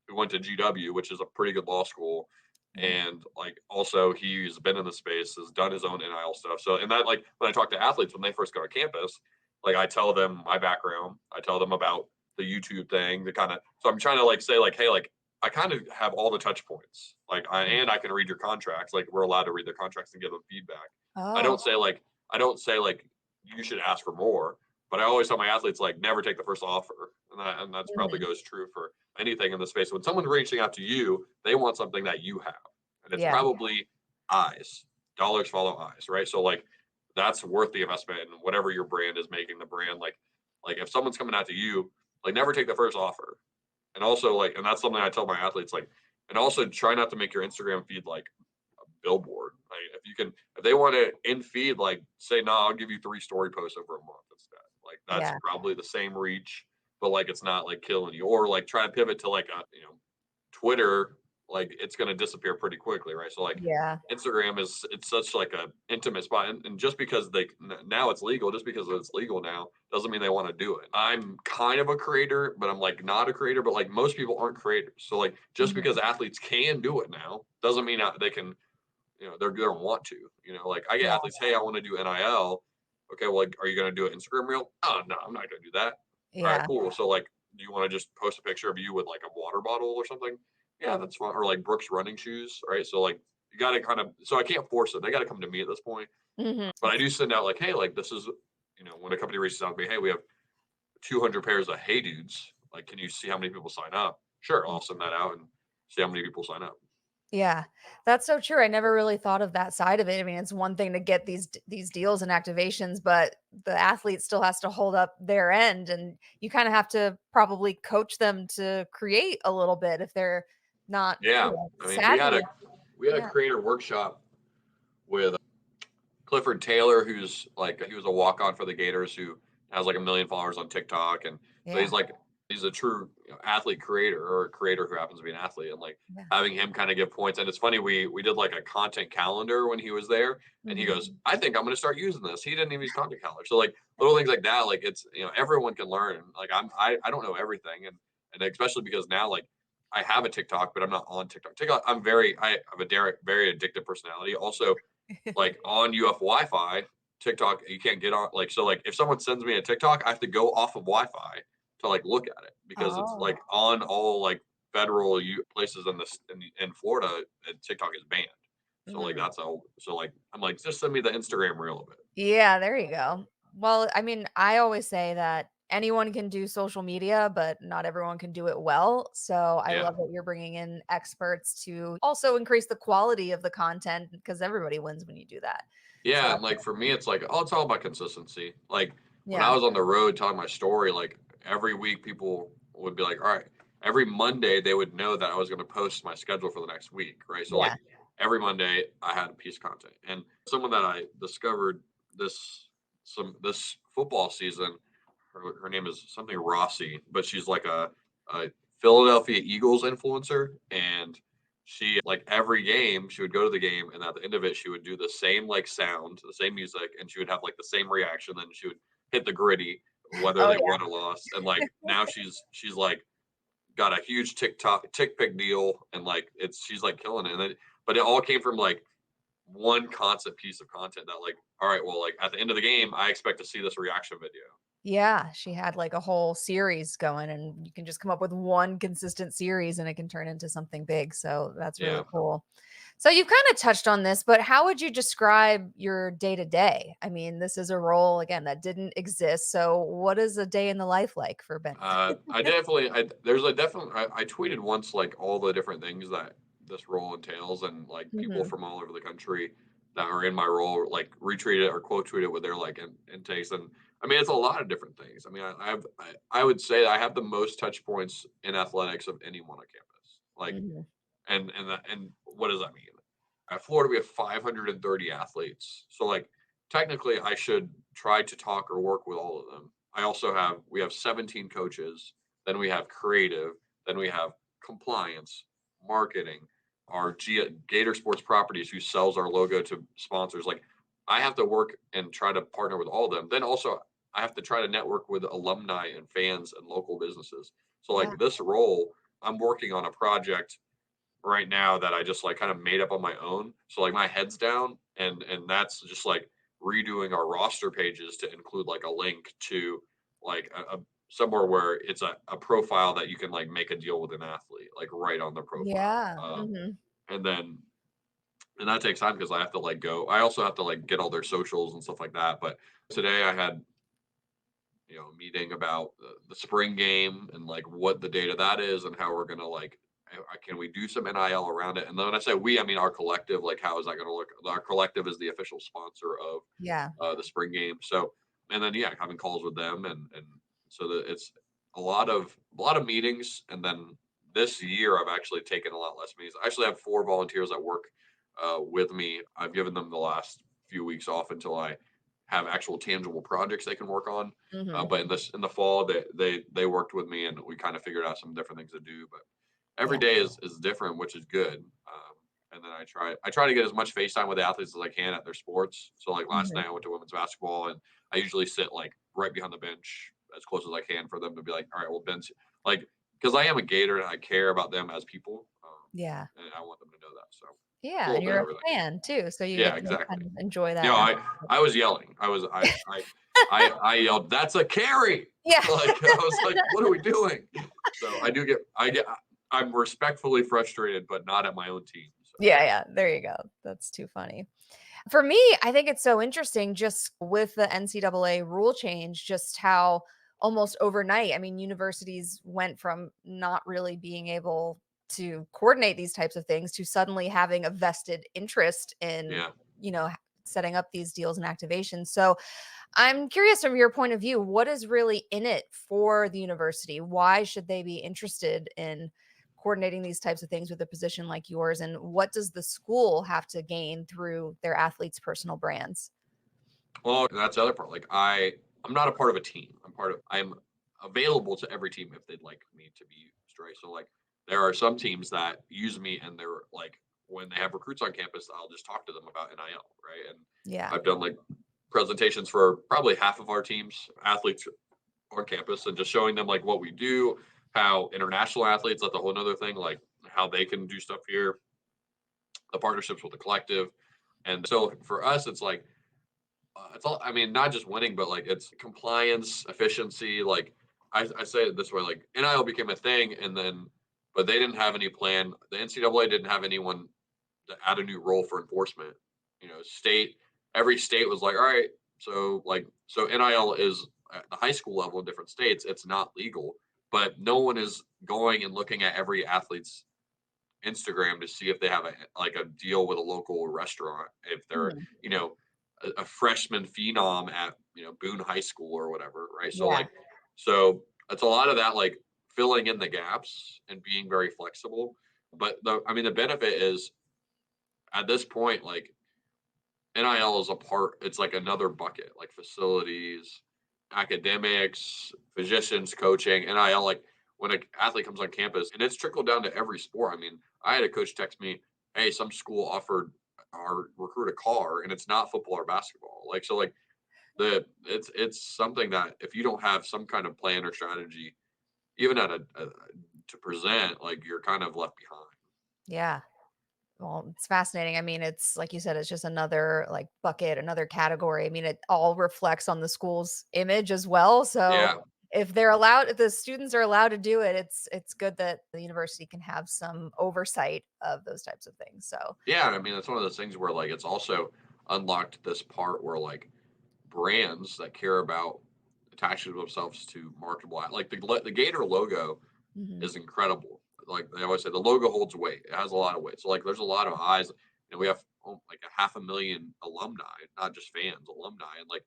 Speaker 2: who went to GW, which is a pretty good law school.
Speaker 1: Mhm.
Speaker 2: And like, also, he's been in the space, has done his own NIL stuff. So, and that, like, when I talk to athletes when they first go to campus, like, I tell them my background, I tell them about the YouTube thing, the kind of, so I'm trying to like say, like, hey, like, I kind of have all the touch points. Like,
Speaker 1: Mhm.
Speaker 2: and I can read your contracts. Like, we're allowed to read their contracts and give them feedback. I
Speaker 1: Oh.
Speaker 2: don't say like, I don't say like you should ask for more, but I always tell my athletes like never take the first offer, and that's probably
Speaker 1: Mhm.
Speaker 2: goes true for anything in the space. When someone's reaching out to you, they want something that you have, and it's
Speaker 1: Yeah.
Speaker 2: probably eyes. Dollars follow eyes, right? So like that's worth the investment in whatever your brand is making the brand like if someone's coming out to you, like never take the first offer. And also like, and that's something I tell my athletes like, and also try not to make your Instagram feed like billboard. Like if you can, if they want to in feed, like say, no, I'll give you 3 story posts over a month instead. Like that's
Speaker 1: Yeah.
Speaker 2: probably the same reach, but like it's not like killing you. Or like try to pivot to like a Twitter. Like it's gonna disappear pretty quickly, right? So like
Speaker 1: Yeah.
Speaker 2: Instagram it's such like a intimate spot, and just because now it's legal, just because it's legal now doesn't mean they want to do it. I'm kind of a creator, but I'm like not a creator. But like most people aren't creators, so like just
Speaker 1: Mhm.
Speaker 2: because athletes can do it now doesn't mean they can they don't want to. Like I get
Speaker 1: Yeah.
Speaker 2: athletes, hey, I want to do NIL. Okay, well, like, are you going to do an Instagram reel? Oh no, I'm not going to do that. All right,
Speaker 1: Yeah.
Speaker 2: cool. So like, do you want to just post a picture of you with like a water bottle or something? Yeah, that's fine. Or like Brooks running shoes, right? So like, you got to kind of. So I can't force it. They got to come to me at this point.
Speaker 1: Mhm.
Speaker 2: But I do send out like, hey, like this is, when a company reaches out to me, hey, we have 200 pairs of Hey Dudes. Like, can you see how many people sign up? Sure, I'll send that out and see how many people sign up.
Speaker 1: Yeah, that's so true. I never really thought of that side of it. I mean, it's one thing to get these deals and activations, but the athlete still has to hold up their end, and you kind of have to probably coach them to create a little bit if they're not,
Speaker 2: Yeah, I mean, we had
Speaker 1: savvy.
Speaker 2: a we had a
Speaker 1: Yeah,
Speaker 2: creator workshop with Clifford Taylor, who's like he was a walk on for the Gators, who has like 1 million followers on TikTok, and so
Speaker 1: yeah,
Speaker 2: he's a true athlete creator or a creator who happens to be an athlete, and like
Speaker 1: yeah.
Speaker 2: having him kind of give points. And it's funny we did like a content calendar when he was there, and he
Speaker 1: Mhm.
Speaker 2: goes, I think I'm going to start using this. He didn't even use content calendar, so like little things like that, like it's everyone can learn. Like I don't know everything, and especially because now like I have a TikTok, but I'm not on TikTok. I have a very addictive personality. Also, like on UF Wi-Fi, TikTok, you can't get on. Like, so like if someone sends me a TikTok, I have to go off of Wi-Fi to like look at it because it's
Speaker 1: Oh.
Speaker 2: like on all like federal places in Florida, and TikTok is banned. So like
Speaker 1: Mhm.
Speaker 2: I'm like, just send me the Instagram reel of it.
Speaker 1: Yeah, there you go. Well, I mean, I always say that anyone can do social media, but not everyone can do it well. So I
Speaker 2: Yeah.
Speaker 1: love that you're bringing in experts to also increase the quality of the content because everybody wins when you do that. So
Speaker 2: Yeah, and
Speaker 1: that's
Speaker 2: like for me, it's like, oh, it's all about consistency. Like when I
Speaker 1: yeah,
Speaker 2: was on the road telling my story, like every week people would be like, all right, every Monday they would know that I was going to post my schedule for the next week, right? So
Speaker 1: yeah.
Speaker 2: like every Monday I had a piece of content, and someone that I discovered this football season, her name is something Rossi, but she's like a Philadelphia Eagles influencer, and she like every game she would go to the game, and at the end of it she would do the same like sound, the same music, and she would have like the same reaction. Then she would hit the gritty whether
Speaker 1: Oh
Speaker 2: they
Speaker 1: yeah.
Speaker 2: won or lost, and like now she's like got a huge TikTok tick pick deal, and like it's she's like killing it. But it all came from like one constant piece of content that like, all right, well, like at the end of the game I expect to see this reaction video.
Speaker 1: Yeah, she had like a whole series going and you can just come up with one consistent series and it can turn into something big. So that's really
Speaker 2: Yeah.
Speaker 1: cool. So you've kind of touched on this, but how would you describe your day to day? I mean, this is a role again that didn't exist. So what is a day in the life like for Ben?
Speaker 2: I definitely, I there's a definitely, I tweeted once like all the different things that this role entails, and like people
Speaker 1: Mhm,
Speaker 2: from all over the country that are in my role like retweet it or quote tweet it with their like intakes, and I mean it's a lot of different things. I mean, I would say I have the most touch points in athletics of anyone on campus. Like,
Speaker 1: mhm.
Speaker 2: and what does that mean? At Florida, we have 530 athletes. So like technically I should try to talk or work with all of them. We have 17 coaches, then we have creative, then we have compliance, marketing, our Gator Sports Properties who sells our logo to sponsors. Like I have to work and try to partner with all of them. Then also I have to try to network with alumni and fans and local businesses. So
Speaker 1: Yeah.
Speaker 2: like this role, I'm working on a project right now that I just like kind of made up on my own. So like my head's down, and that's just like redoing our roster pages to include like a link to like a somewhere where it's a profile that you can like make a deal with an athlete like right on the profile.
Speaker 1: Yeah. Mhm.
Speaker 2: And then and that takes time because I have to like go. I also have to like get all their socials and stuff like that. But today I had a meeting about the spring game and like what the data that is and how we're gonna like can we do some NIL around it? And then when I say we, I mean our collective. Like how is that going to look? Our collective is the official sponsor of
Speaker 1: Yeah.
Speaker 2: the spring game. So and then yeah, having calls with them and so that it's a lot of meetings. And then this year I've actually taken a lot less meetings. I actually have 4 volunteers that work with me. I've given them the last few weeks off until I have actual tangible projects they can work on.
Speaker 1: Mhm.
Speaker 2: But in the fall, they worked with me and we kind of figured out some different things to do. But every
Speaker 1: Yeah.
Speaker 2: day is different, which is good. And then I try to get as much face time with the athletes as I can at their sports. So like last
Speaker 1: Mhm.
Speaker 2: night I went to women's basketball, and I usually sit like right behind the bench as close as I can for them to be like, all right, well Ben's like because I am a Gator and I care about them as people,
Speaker 1: Yeah.
Speaker 2: and I want them to know that. So it's a
Speaker 1: Yeah, and
Speaker 2: little bit
Speaker 1: you're
Speaker 2: of
Speaker 1: a
Speaker 2: everything.
Speaker 1: fan too, so you
Speaker 2: Yeah,
Speaker 1: get to
Speaker 2: exactly.
Speaker 1: kind of enjoy
Speaker 2: You know,
Speaker 1: that aspect.
Speaker 2: I was yelling. I yelled, "That's a carry!"
Speaker 1: Yeah.
Speaker 2: Like I was like, "What are we doing?" So I'm respectfully frustrated, but not at my own team. So
Speaker 1: Yeah, yeah, there you go. That's too funny. For me, I think it's so interesting just with the NCAA rule change, just how almost overnight, I mean, universities went from not really being able to coordinate these types of things to suddenly having a vested interest in,
Speaker 2: yeah.
Speaker 1: you know, setting up these deals and activations. So I'm curious from your point of view, what is really in it for the university? Why should they be interested in coordinating these types of things with a position like yours? And what does the school have to gain through their athletes' personal brands?
Speaker 2: Well, that's the other part. Like I'm not a part of a team. I'm available to every team if they'd like me to be used, right? So like there are some teams that use me and they're like when they have recruits on campus, I'll just talk to them about NIL, right? And
Speaker 1: Yeah.
Speaker 2: I've done like presentations for probably half of our teams, athletes on campus, and just showing them like what we do, how international athletes, that's a whole nother thing, like how they can do stuff here, the partnerships with the collective. And so for us, it's like, it's all, I mean, not just winning, but like it's compliance, efficiency. Like I say it this way, like NIL became a thing and then, but they didn't have any plan. The NCAA didn't have anyone to add a new role for enforcement. Every state was like, all right, so NIL is at the high school level in different states, it's not legal, but no one is going and looking at every athlete's Instagram to see if they have a deal with a local restaurant, if they're,
Speaker 1: Mhm.
Speaker 2: a freshman phenom at, Boone High School or whatever, right?
Speaker 1: Yeah.
Speaker 2: So it's a lot of that, like filling in the gaps and being very flexible. But the benefit is at this point, like NIL is a part, it's like another bucket, like facilities, academics, physicians, coaching, NIL, like when an athlete comes on campus and it's trickled down to every sport. I mean, I had a coach text me, hey, some school offered our recruit a car and it's not football or basketball. It's something that if you don't have some kind of plan or strategy, even to present, like you're kind of left behind.
Speaker 1: Yeah. Well, it's fascinating. I mean, it's like you said, it's just another like bucket, another category. I mean, it all reflects on the school's image as well. So
Speaker 2: Yeah.
Speaker 1: if the students are allowed to do it, it's good that the university can have some oversight of those types of things. So,
Speaker 2: Yeah. I mean, it's one of those things where like it's also unlocked this part where like brands that care about attaching themselves to marketable, like the Gator logo
Speaker 1: mhm,
Speaker 2: is incredible. Like they always say, the logo holds weight. It has a lot of weight. So like there's a lot of eyes. We have like a 500,000 alumni, not just fans, alumni. And like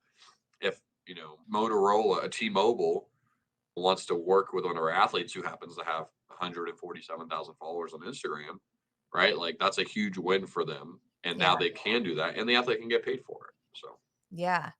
Speaker 2: if Motorola, a T-Mobile wants to work with one of our athletes who happens to have 147,000 followers on Instagram, right? Like that's a huge win for them. And
Speaker 1: yeah,
Speaker 2: now they can do that, and the athlete can get paid for it. So
Speaker 1: yeah.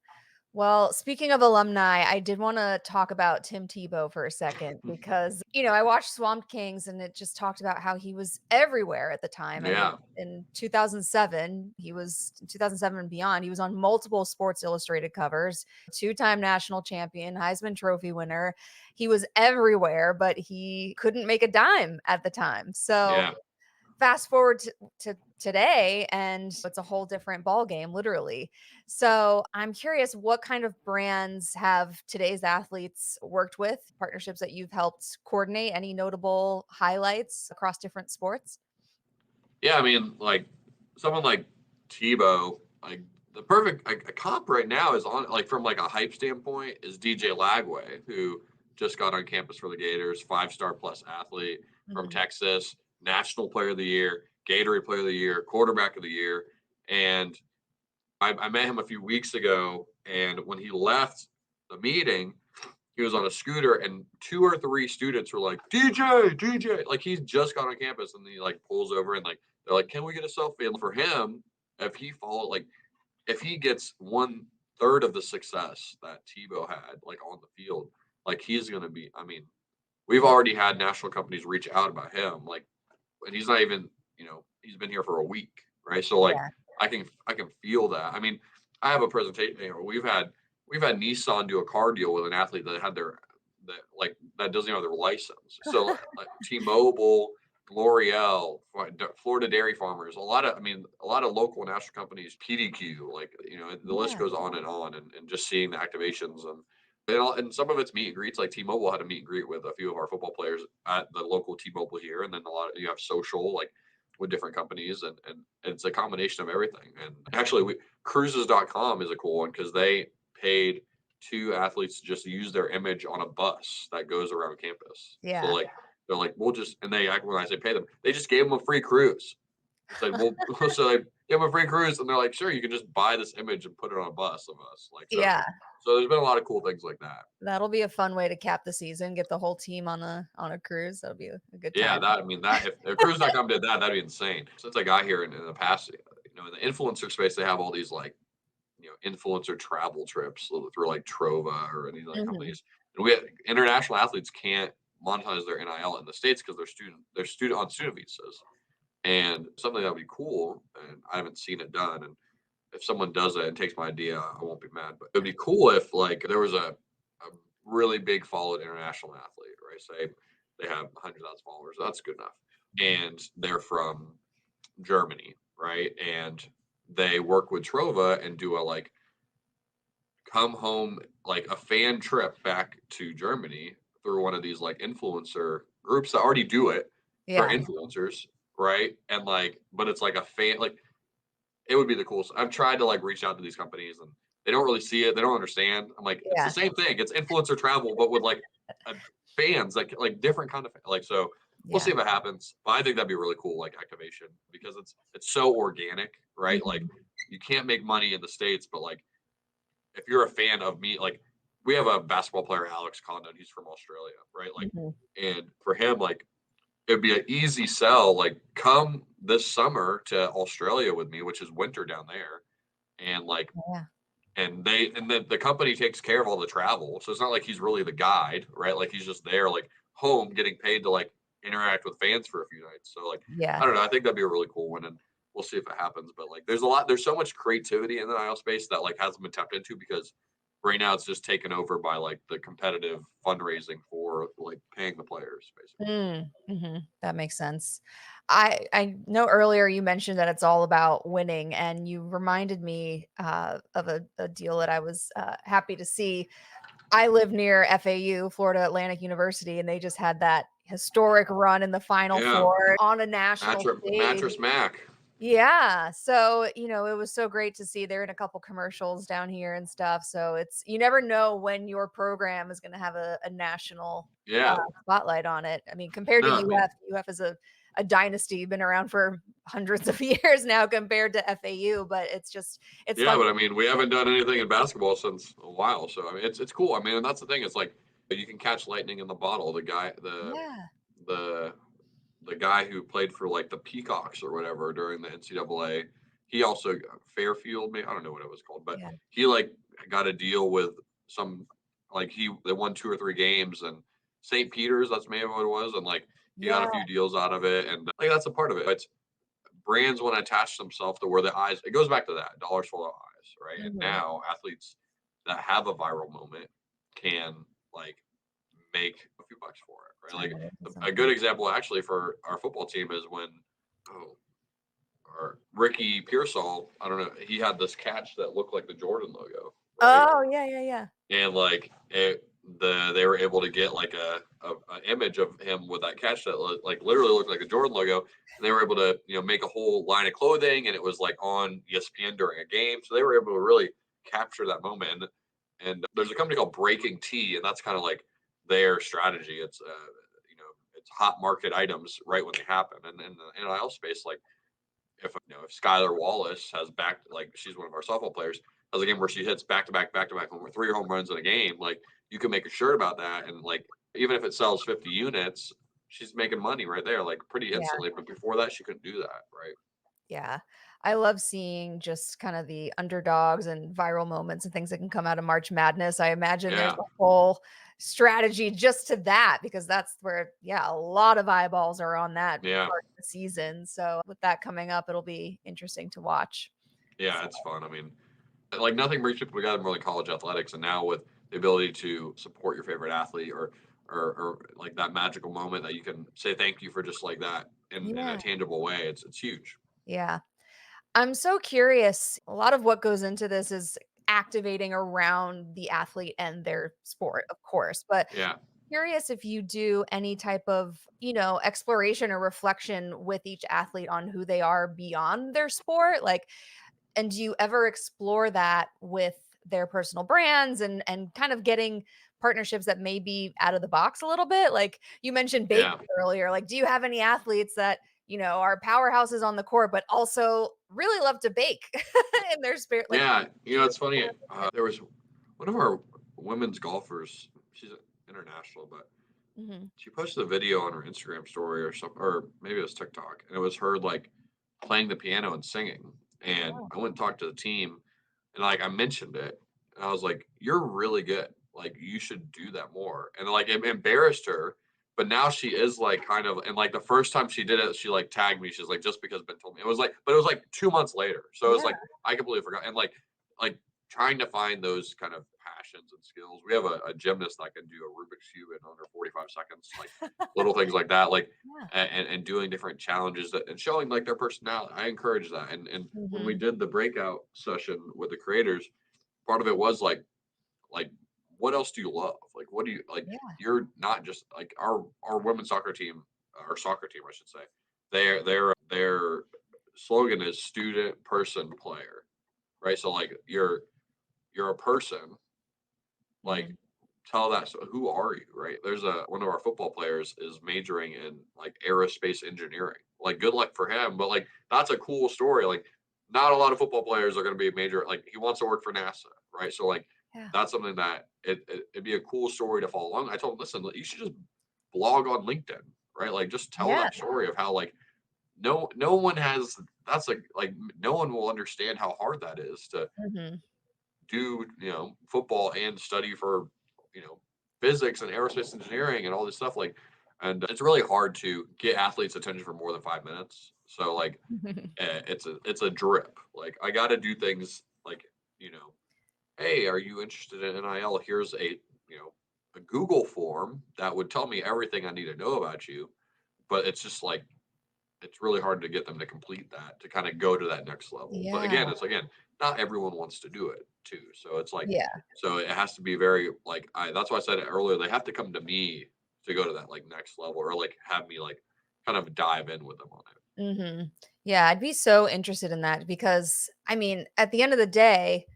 Speaker 1: Well, speaking of alumni, I did wanna talk about Tim Tebow for a second because, I watched Swamp Kings and it just talked about how he was everywhere at the time. I mean,
Speaker 2: yeah,
Speaker 1: in 2007, 2007 and beyond, he was on multiple Sports Illustrated covers, two-time national champion, Heisman Trophy winner. He was everywhere, but he couldn't make a dime at the time. So
Speaker 2: yeah.
Speaker 1: fast forward to today and it's a whole different ball game literally. So I'm curious, what kind of brands have today's athletes worked with, partnerships that you've helped coordinate, any notable highlights across different sports?
Speaker 2: Yeah, I mean, like someone like Tebow, like the perfect like, a comp right now is on like from like a hype standpoint is DJ Lagway, who just got on campus for the Gators, 5-star plus athlete from
Speaker 1: Mhm.
Speaker 2: Texas, National Player of the Year, Gatorade Player of the Year, Quarterback of the Year, and I met him a few weeks ago, and when he left the meeting, he was on a scooter, and two or three students were like, DJ, DJ. Like he's just got on campus, and he like pulls over and like they're like, can we get a selfie? And for him, if he gets 1/3 of the success that Tebow had, like on the field, like he's gonna be. I mean, we've already had national companies reach out about him, like, and he's not even, he's been here for a week, right? So like,
Speaker 1: Yeah.
Speaker 2: I can feel that. I mean, I have a presentation. We've had Nissan do a car deal with an athlete that had that doesn't even have their license. So like T-Mobile, L'Oreal, Florida Dairy Farmers, a lot of local and national companies, PDQ, like the list
Speaker 1: Yeah.
Speaker 2: goes on, and just seeing the activations and some of it's meet and greets. Like T-Mobile had a meet and greet with a few of our football players at the local T-Mobile here, and then you have social like with different companies, and it's a combination of everything. And actually, cruises.com is a cool one because they paid two athletes to just use their image on a bus that goes around campus. So
Speaker 1: Yeah.
Speaker 2: like they're like, we'll just and they when I say pay them, they just gave them a free cruise. It's like, well, so they give them a free cruise, and they're like, sure, you can just buy this image and put it on a bus of us. Like so,
Speaker 1: Yeah.
Speaker 2: so there's been a lot of cool things like that.
Speaker 1: That'll be a fun way to cap the season, get the whole team on a cruise. That'll be a good
Speaker 2: Yeah,
Speaker 1: time.
Speaker 2: that I mean that if cruise.com did that, that'd be insane. Since I got here in the past, in the influencer space, they have all these like influencer travel trips through like Trova or any like
Speaker 1: Mhm.
Speaker 2: companies. And we international athletes can't monetize their NIL in the states because they're student on student visas. And something that would be cool, and I haven't seen it done. And if someone does it and takes my idea, I won't be mad. But it would be cool if like there was a really big followed international athlete, right? Say they have 100,000 followers. That's good enough. And they're from Germany, right? And they work with Trova and do a like come home, like a fan trip back to Germany through one of these like influencer groups that already do it for
Speaker 1: Yeah.
Speaker 2: influencers, right? And like, but it's like a fan, like it would be the coolest. I've tried to like reach out to these companies and they don't really see it. They don't understand. I'm like, it's the
Speaker 1: Yeah.
Speaker 2: same thing. It's influencer travel, but with like a fans, like different kind of like. So we'll see
Speaker 1: Yeah.
Speaker 2: if it happens. But I think that'd be really cool, like activation, because it's so organic, right? Like
Speaker 1: Mhm.
Speaker 2: you can't make money in the States, but like if you're a fan of me, like we have a basketball player, Alex Condon, he's from Australia, right? Like,
Speaker 1: Mhm.
Speaker 2: and for him, like it'd be an easy sell. Like, come this summer to Australia with me, which is winter down there, and like,
Speaker 1: Yeah.
Speaker 2: and then the company takes care of all the travel, so it's not like he's really the guide, right? Like he's just there, like home, getting paid to like interact with fans for a few nights. So like,
Speaker 1: Yeah.
Speaker 2: I don't know. I think that'd be a really cool one, and we'll see if it happens. But like, there's so much creativity in the NIL space that like hasn't been tapped into because right now it's just taken over by like the competitive fundraising for like paying the players, basically.
Speaker 1: That makes sense. I know earlier you mentioned that it's all about winning, and you reminded me of a deal that I was happy to see. I live near FAU, Florida Atlantic University, and they just had that historic run in the Final
Speaker 2: Yeah,
Speaker 1: Four on a national stage.
Speaker 2: Mattress Mac.
Speaker 1: Yeah, so, it was so great to see. They're in a couple commercials down here and stuff, so it's you never know when your program is gonna have a national,
Speaker 2: Yeah,
Speaker 1: spotlight on it. I mean, compared to
Speaker 2: no, I mean,
Speaker 1: UF is a dynasty, been around for hundreds of years now compared to FAU, but it's
Speaker 2: yeah,
Speaker 1: fun.
Speaker 2: but I mean, we haven't done anything in basketball since a while, so I mean, it's cool. I mean, and that's the thing. It's like you can catch lightning in the bottle.
Speaker 1: Yeah,
Speaker 2: The the guy who played for like the Peacocks or whatever during the NCAA, he also Fairfield, I don't know what it was called, but
Speaker 1: yeah,
Speaker 2: he like got a deal with some like they won 2 or 3 games and St. Peter's, that's maybe what it was, and like he got
Speaker 1: yeah,
Speaker 2: a few deals out of it, and like that's a part of it. It's brands want to attach themselves to where the eyes. It goes back to that dollars follow eyes, right? And
Speaker 1: mhm,
Speaker 2: now athletes that have a viral moment can like make a few bucks for it, right? Like
Speaker 1: turn it into
Speaker 2: a good
Speaker 1: something.
Speaker 2: example actually for our football team is when oh our Ricky Pearsall, I don't know, he had this catch that looked like the Jordan logo, right?
Speaker 1: Oh, yeah, yeah, yeah.
Speaker 2: And like they were able to get like a image of him with that catch that like literally looked like a Jordan logo, and they were able to make a whole line of clothing, and it was like on ESPN during a game, so they were able to really capture that moment. And there's a company called Breaking Tea, and that's kind of like their strategy. It's it's hot market items right when they happen, and in the NIL space, like if Skylar Wallace has back like she's one of our softball players has a game where she hits back to back home 3 home runs in a game, like you can make a shirt about that, and like even if it sells 50 units, she's making money right there, like pretty
Speaker 1: Yeah.
Speaker 2: instantly. But before that, she couldn't do that, right?
Speaker 1: Yeah. I love seeing just kind of the underdogs and viral moments and things that can come out of March Madness. I imagine there's
Speaker 2: Yeah,
Speaker 1: a whole strategy just to that because that's where, yeah, a lot of eyeballs are on that
Speaker 2: yeah,
Speaker 1: part of the season. So with that coming up, it'll be interesting to watch.
Speaker 2: yeah.
Speaker 1: So,
Speaker 2: It's fun. I mean, like nothing brings people together more than college athletics, and now with the ability to support your favorite athlete or like that magical moment that you can say thank you for just like that in a
Speaker 1: yeah.
Speaker 2: tangible way, it's huge.
Speaker 1: Yeah. I'm so curious. A lot of what goes into this is activating around the athlete and their sport, of course. But
Speaker 2: Yeah,
Speaker 1: curious if you do any type of, exploration or reflection with each athlete on who they are beyond their sport. Like, and do you ever explore that with their personal brands and kind of getting partnerships that may be out of the box a little bit? Like you mentioned baking
Speaker 2: yeah.
Speaker 1: earlier. Like, do you have any athletes that, are powerhouses on the court, but also really love to bake in their spirit? Like,
Speaker 2: Yeah,
Speaker 1: do you
Speaker 2: it's funny.
Speaker 1: explore that?
Speaker 2: There was one of our women's golfers. She's international, but
Speaker 1: Mhm.
Speaker 2: she posted a video on her Instagram story or something, or maybe it was TikTok, and it was her like playing the piano and singing.
Speaker 1: Oh,
Speaker 2: And
Speaker 1: wow.
Speaker 2: I went and talked to the team, and like I mentioned it, and I was like, "You're really good. Like you should do that more." And like it embarrassed her, but now she is like kind of, and like the first time she did it, she like tagged me. She's like, "Just because Ben told me." It was like, but it was like 2 months later, so it was
Speaker 1: Yeah.
Speaker 2: like I completely forgot. And like trying to find those kind of passions and skills. We have a gymnast that can do a Rubik's Cube in under 45 seconds, like little things like that, like,
Speaker 1: Yeah.
Speaker 2: and doing different challenges that, and showing like their personality. I encourage that. And when we
Speaker 1: Mhm.
Speaker 2: did the breakout session with the creators, part of it was like what else do you love? Like what do you like?
Speaker 1: Yeah.
Speaker 2: You're not just like our women's soccer team, our soccer team, I should say. Their slogan is student, person, player, right? So like you're a person, like
Speaker 1: Mhm.
Speaker 2: tell that. So who are you, right? There's a one of our football players is majoring in like aerospace engineering. Like good luck for him, but like that's a cool story. Like not a lot of football players are going to be a major. Like he wants to work for NASA, right? So like
Speaker 1: Yeah.
Speaker 2: that's something that it'd be a cool story to follow along. I told him, listen, you should just blog on LinkedIn, right? Like just tell
Speaker 1: Yeah.
Speaker 2: that story of how like no one has, that's like no one will understand how hard that is to
Speaker 1: Mhm.
Speaker 2: do, football and study for, physics and aerospace engineering and all this stuff. Like, and it's really hard to get athletes' attention for more than 5 minutes. So like, it's a drip. Like, I got to do things like, you know, hey, are you interested in NIL? Here's a Google form that would tell me everything I need to know about you. But it's just like it's really hard to get them to complete that to kind of go to that next level. But
Speaker 1: Yeah.
Speaker 2: again, it's again, not everyone wants to do it too. So it's like,
Speaker 1: Yeah.
Speaker 2: so it has to be very like that's why I said it earlier. They have to come to me to go to that like next level or like have me like kind of dive in with them on it.
Speaker 1: Mhm. Yeah, I'd be so interested in that because, I mean, at the end of the day,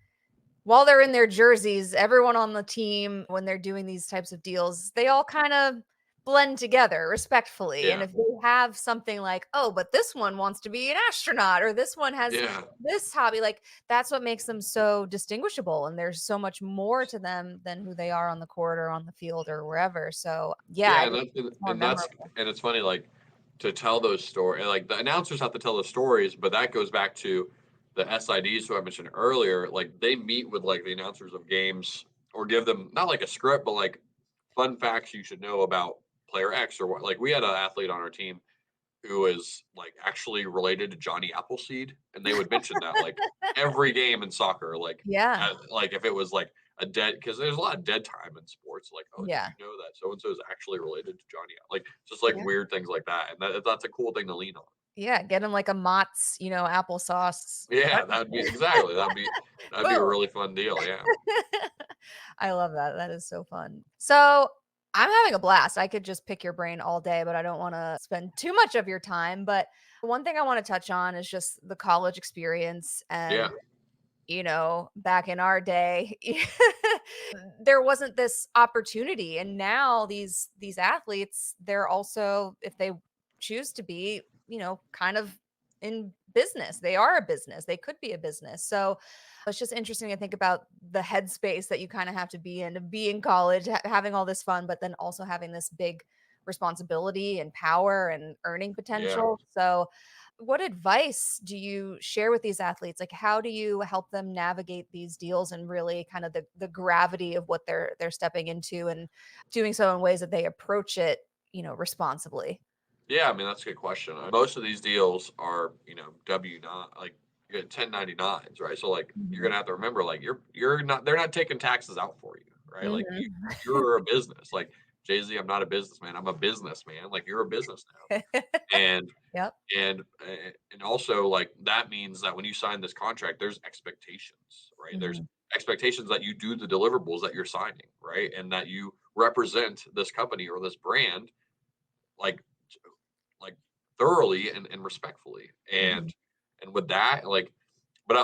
Speaker 1: while they're in their jerseys, everyone on the team, when they're doing these types of deals, they all kind of blend together respectfully. And
Speaker 2: Yeah.
Speaker 1: if they have something like, oh, but this one wants to be an astronaut, or this one has
Speaker 2: Yeah.
Speaker 1: this hobby, like that's what makes them so distinguishable. And there's so much more to them than who they are on the court or on the field or wherever. So, yeah,
Speaker 2: Yeah,
Speaker 1: I
Speaker 2: and
Speaker 1: think
Speaker 2: that's
Speaker 1: it's more
Speaker 2: and that's
Speaker 1: memorable.
Speaker 2: and it's funny like to tell those stories. Like the announcers have to tell the stories, but that goes back to the SIDs who I mentioned earlier. Like they meet with like the announcers of games or give them not like a script, but like fun facts you should know about player X or what. Like we had an athlete on our team who is like actually related to Johnny Appleseed, and they would mention that like every game in soccer,
Speaker 1: Yeah.
Speaker 2: like if it was like a dead, because there's a lot of dead time in sports. Like, oh, did
Speaker 1: Yeah.
Speaker 2: you know that so and so is actually related to Johnny? Like just like
Speaker 1: Yeah.
Speaker 2: weird things like that, and that's a cool thing to lean on.
Speaker 1: Yeah. Get them like a Mott's, applesauce.
Speaker 2: Yeah, that'd be exactly that'd be a
Speaker 1: Boom.
Speaker 2: really fun deal. Yeah,
Speaker 1: I love that. That is so fun. So I'm having a blast. I could just pick your brain all day, but I don't want to spend too much of your time. But one thing I want to touch on is just the college experience.
Speaker 2: yeah,
Speaker 1: And, back in our day, there wasn't this opportunity. And now these athletes, they're also, if they choose to be, kind of in business. They are a business. They could be a business. So it's just interesting to think about the headspace that you kind of have to be in to be in college, having all this fun, but then also having this big responsibility and power and earning
Speaker 2: yeah.
Speaker 1: potential. So, what advice do you share with these athletes? Like, how do you help them navigate these deals and really kind of the gravity of what they're stepping into and doing so in ways that they approach it, responsibly?
Speaker 2: Yeah, I mean that's a good question. Most of these deals are, W-9, like you get 1099s, right? So like you're
Speaker 1: Mhm.
Speaker 2: gonna have to remember, like you're not they're not taking taxes out for you, right? Like
Speaker 1: Mhm.
Speaker 2: you're a business. Like Jay Z, I'm not a businessman. I'm a businessman. Like you're a business now,
Speaker 1: Yep.
Speaker 2: and also like that means that when you sign this contract, there's expectations, right? There's
Speaker 1: Mhm.
Speaker 2: expectations that you do the deliverables that you're signing, right? And that you represent this company or this brand like like thoroughly and respectfully.
Speaker 1: Mhm.
Speaker 2: And with that, like, but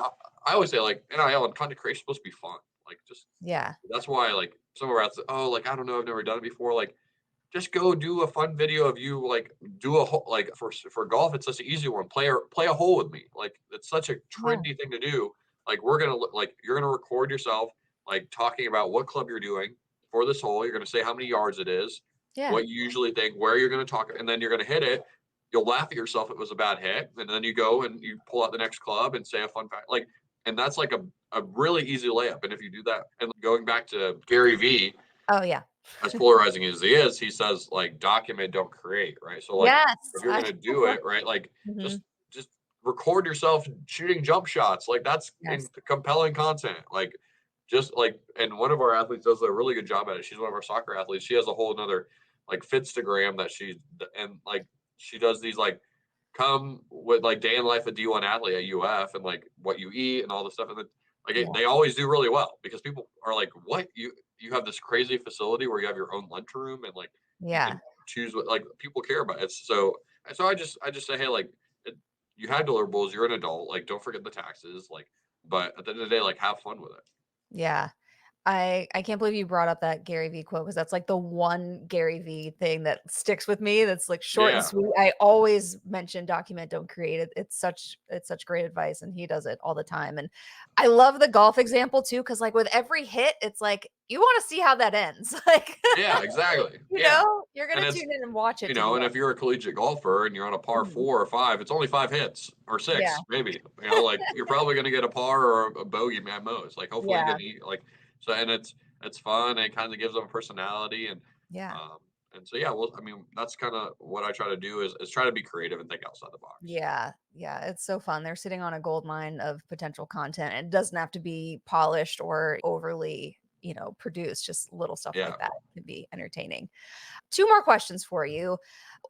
Speaker 2: I always say like NIL and content creation is supposed to be fun. Like just
Speaker 1: Yeah.
Speaker 2: that's why like some of our athletes, oh like I don't know, I've never done it before. Like just go do a fun video of you like do a hole like for golf. It's such an easy one. Play a hole with me. Like it's such a
Speaker 1: Yeah.
Speaker 2: trendy thing to do. Like we're gonna like you're gonna record yourself like talking about what club you're doing for this hole. You're gonna say how many yards it is,
Speaker 1: Yeah.
Speaker 2: what you usually think, where you're gonna talk, and then you're gonna hit it. You'll laugh at yourself if it was a bad hit, and then you go and you pull out the next club and say a fun fact. Like, and that's like a really easy layup. And if you do that, and going back to Gary Vee,
Speaker 1: Oh, yeah.
Speaker 2: as polarizing as he says like document, don't create, right? So like
Speaker 1: Yes.
Speaker 2: if you're gonna do it, right, like
Speaker 1: Mhm.
Speaker 2: just record yourself shooting jump shots. Like that's in
Speaker 1: Yes.
Speaker 2: compelling content. Like just like, and one of our athletes does a really good job at it. She's one of our soccer athletes. She has a whole another like Fitstagram that and like she does these like come with like day in life of D1 athlete at UF and like what you eat and all this stuff. And then like
Speaker 1: Yeah.
Speaker 2: they always do really well because people are like, what you have this crazy facility where you have your own lunchroom and like you
Speaker 1: Yeah.
Speaker 2: can choose what like people care about it. So I just say, hey, like you had deliverables, you're an adult, like don't forget the taxes, like but at the end of the day, like have fun with it.
Speaker 1: Yeah. I can't believe you brought up that Gary Vee quote because that's like the one Gary Vee thing that sticks with me that's like short and
Speaker 2: Yeah.
Speaker 1: sweet. I always mention document, don't create it. It's such great advice and he does it all the time. And I love the golf example too cuz like with every hit it's like you want to see how that ends. Like
Speaker 2: Yeah, exactly. Yeah.
Speaker 1: you're going
Speaker 2: And
Speaker 1: to
Speaker 2: it's,
Speaker 1: tune in and watch it
Speaker 2: you
Speaker 1: to the
Speaker 2: know, and if
Speaker 1: end.
Speaker 2: you're a collegiate golfer and you're on a par
Speaker 1: Mhm.
Speaker 2: 4 or 5, it's only 5 hits or
Speaker 1: Yeah.
Speaker 2: 6, maybe. You know, like you're probably going to get a par or a bogey at most. Like hopefully you
Speaker 1: Yeah.
Speaker 2: get like so, and it's fun. And it kind of gives them a personality
Speaker 1: Yeah.
Speaker 2: um and so yeah. Well, I mean, that's kind of what I try to do is try to be creative and think outside the box.
Speaker 1: Yeah, yeah, it's so fun. They're sitting on a gold mine of potential content. And it doesn't have to be polished or overly, produced. Just little stuff like
Speaker 2: Yeah.
Speaker 1: that can be entertaining. Two more questions for you.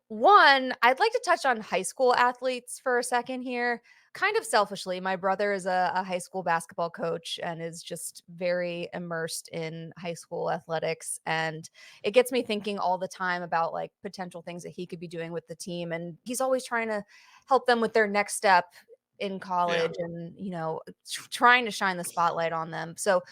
Speaker 1: One, I'd like to touch on high school athletes for a second here. Kind of selfishly, my brother is a high school basketball coach and is just very immersed in high school athletics. And it gets me thinking all the time about like potential things that he could be doing with the team. And he's always trying to help them with their next step in
Speaker 2: Yeah.
Speaker 1: college and, trying to shine the spotlight on them. So,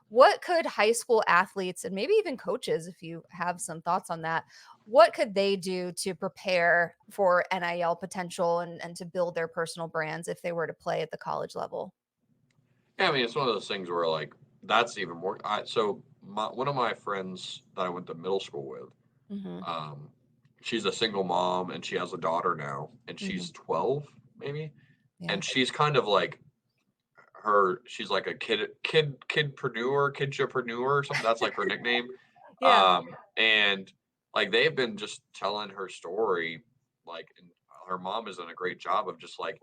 Speaker 1: what could high school athletes and maybe even coaches, if you have some thoughts on that, what could they do to prepare for NIL potential and to build their personal brands if they were to play at the college level?
Speaker 2: Yeah, I mean, it's one of those things where like that's even more. So one of my friends that I went to middle school with,
Speaker 1: Mhm,
Speaker 2: um, she's a single mom and she has a daughter now, and she's
Speaker 1: mhm.
Speaker 2: 12 maybe,
Speaker 1: Yeah.
Speaker 2: and she's kind of like she's like a kidpreneur or something. That's like her nickname.
Speaker 1: Yeah.
Speaker 2: And like they've been just telling her story, like, and her mom has done a great job of just like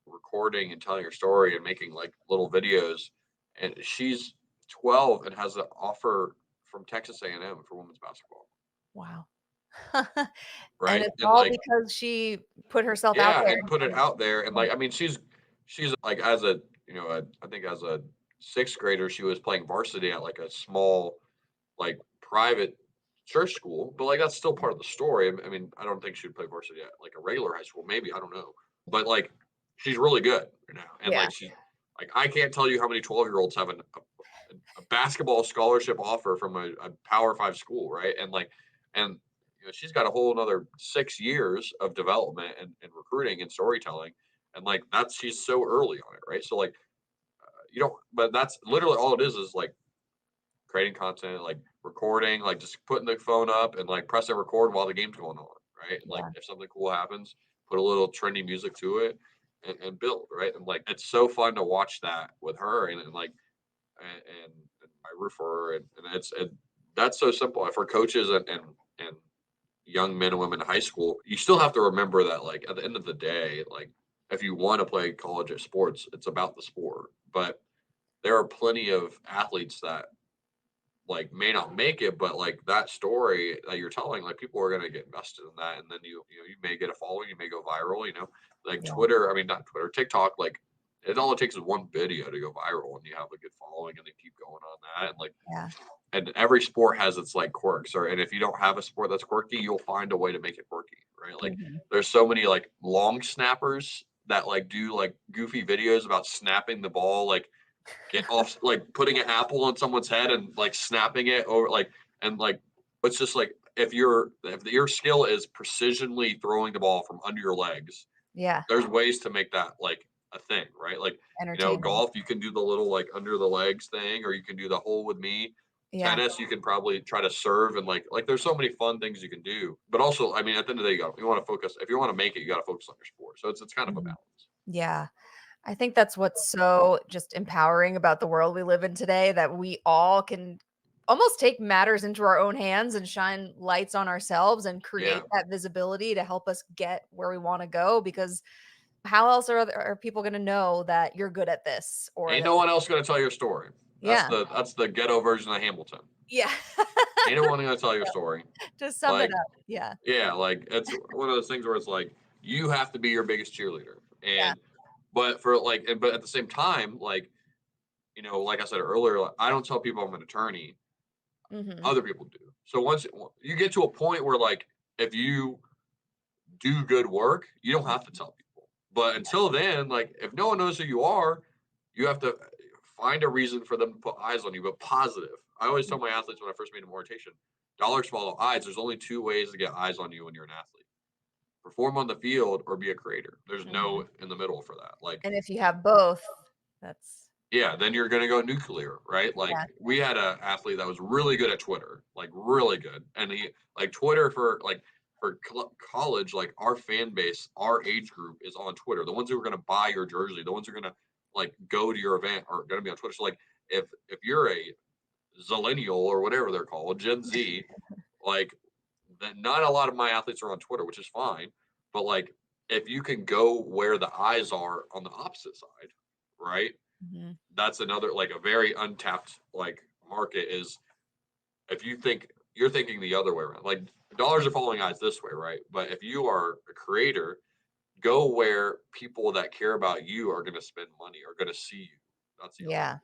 Speaker 2: recording and telling her story and making like little videos. And she's 12 and has an offer from Texas A&M for women's basketball,
Speaker 1: Wow. And
Speaker 2: right?
Speaker 1: it's
Speaker 2: And
Speaker 1: all
Speaker 2: like,
Speaker 1: because she put herself out
Speaker 2: yeah,
Speaker 1: there
Speaker 2: and put it
Speaker 1: and
Speaker 2: out there. And
Speaker 1: yeah.
Speaker 2: like, I mean, she's like as a I think as a sixth grader, she was playing varsity at like a small like private church school, but like that's still part of the story. I mean, I don't think she would play varsity at like a regular high school. Maybe I don't know, but like she's really good now, and
Speaker 1: Yeah.
Speaker 2: like she like I can't tell you how many 12-year-olds have a basketball scholarship offer from a Power Five school, right? And she's got a whole another 6 years of development and recruiting and storytelling, and like that's she's so early on it, right? So like you don't, but that's literally all it is like creating content, like recording, like just putting the phone up and like pressing record while the game's going on, right? And like
Speaker 1: Yeah.
Speaker 2: if something cool happens, put a little trendy music to it and build, right? And like it's so fun to watch that with her and like and I root for her and that's so simple. For coaches and young men and women in high school, you still have to remember that like at the end of the day, like if you want to play college sports, it's about the sport. But there are plenty of athletes that like may not make it, but like that story that you're telling, like people are gonna get invested in that, and then you may get a following, you may go viral, like
Speaker 1: Yeah.
Speaker 2: Twitter. I mean, not Twitter, TikTok. Like it all it takes is one video to go viral, and you have a good following, and they keep going on that, and like
Speaker 1: Yeah.
Speaker 2: and every sport has its like quirks, or and if you don't have a sport that's quirky, you'll find a way to make it quirky, right? Like
Speaker 1: Mhm.
Speaker 2: there's so many like long snappers that like do like goofy videos about snapping the ball, like get off like putting an apple on someone's head and like snapping it over like and like it's just like if your skill is precisionally throwing the ball from under your legs,
Speaker 1: Yeah.
Speaker 2: there's ways to make that like a thing, right? Like
Speaker 1: Entertaining.
Speaker 2: golf you can do the little like under the legs thing, or you can do the hole with me.
Speaker 1: Yeah.
Speaker 2: Tennis you can probably try to serve and like there's so many fun things you can do. But also, I mean, at the end of the day, you want to focus. If you want to make it, you got to focus on your sport. So it's kind of a
Speaker 1: Mhm.
Speaker 2: balance.
Speaker 1: Yeah. I think that's what's so just empowering about the world we live in today that we all can almost take matters into our own hands and shine lights on ourselves and
Speaker 2: Yeah.
Speaker 1: create that visibility to help us get where we want to go because how else are people going to know that you're good at this or
Speaker 2: Ain't
Speaker 1: that
Speaker 2: no one else gonna tell your story.
Speaker 1: Yeah.
Speaker 2: That's the ghetto version of Hamilton.
Speaker 1: Yeah.
Speaker 2: Ain't no one gonna tell your story.
Speaker 1: To sum it
Speaker 2: Like,
Speaker 1: up. Yeah.
Speaker 2: yeah, like it's one of those things where it's like you have to be your biggest cheerleader.
Speaker 1: Yeah.
Speaker 2: But for like, but at the same time, like, like I said earlier, like, I don't tell people I'm an attorney.
Speaker 1: Mhm.
Speaker 2: Other people do. So once you get to a point where like if you do good work, you don't have to tell people. But
Speaker 1: Yeah.
Speaker 2: until then, like if no one knows who you are, you have to find a reason for them to put eyes on you, but positive. I always tell my athletes when I first made them orientation, dollars follow eyes. There's only two ways to get eyes on you when you're an athlete. Perform on the field or be a creator. There's no
Speaker 1: Mhm.
Speaker 2: in the middle for that. Like,
Speaker 1: And if you have both, that's
Speaker 2: yeah, then you're gonna go nuclear, right? Like
Speaker 1: yeah.
Speaker 2: we had a athlete that was really good at Twitter, like really good, and he like Twitter for like for college, like our fan base, our age group is on Twitter. The ones who are gonna buy your jersey, the ones who are gonna like go to your event are gonna be on Twitter. So like if you're a zillennial or whatever they're called, Gen Z, like then not a lot of my athletes are on Twitter, which is fine. But like if you can go where the eyes are on the opposite side, right?
Speaker 1: Mhm.
Speaker 2: That's another like a very untapped like market is if you think you're thinking the other way around. Like dollars are following eyes this way, right? But if you are a creator, go where people that care about you are going to spend money, are going to see you. That's the other
Speaker 1: Yeah.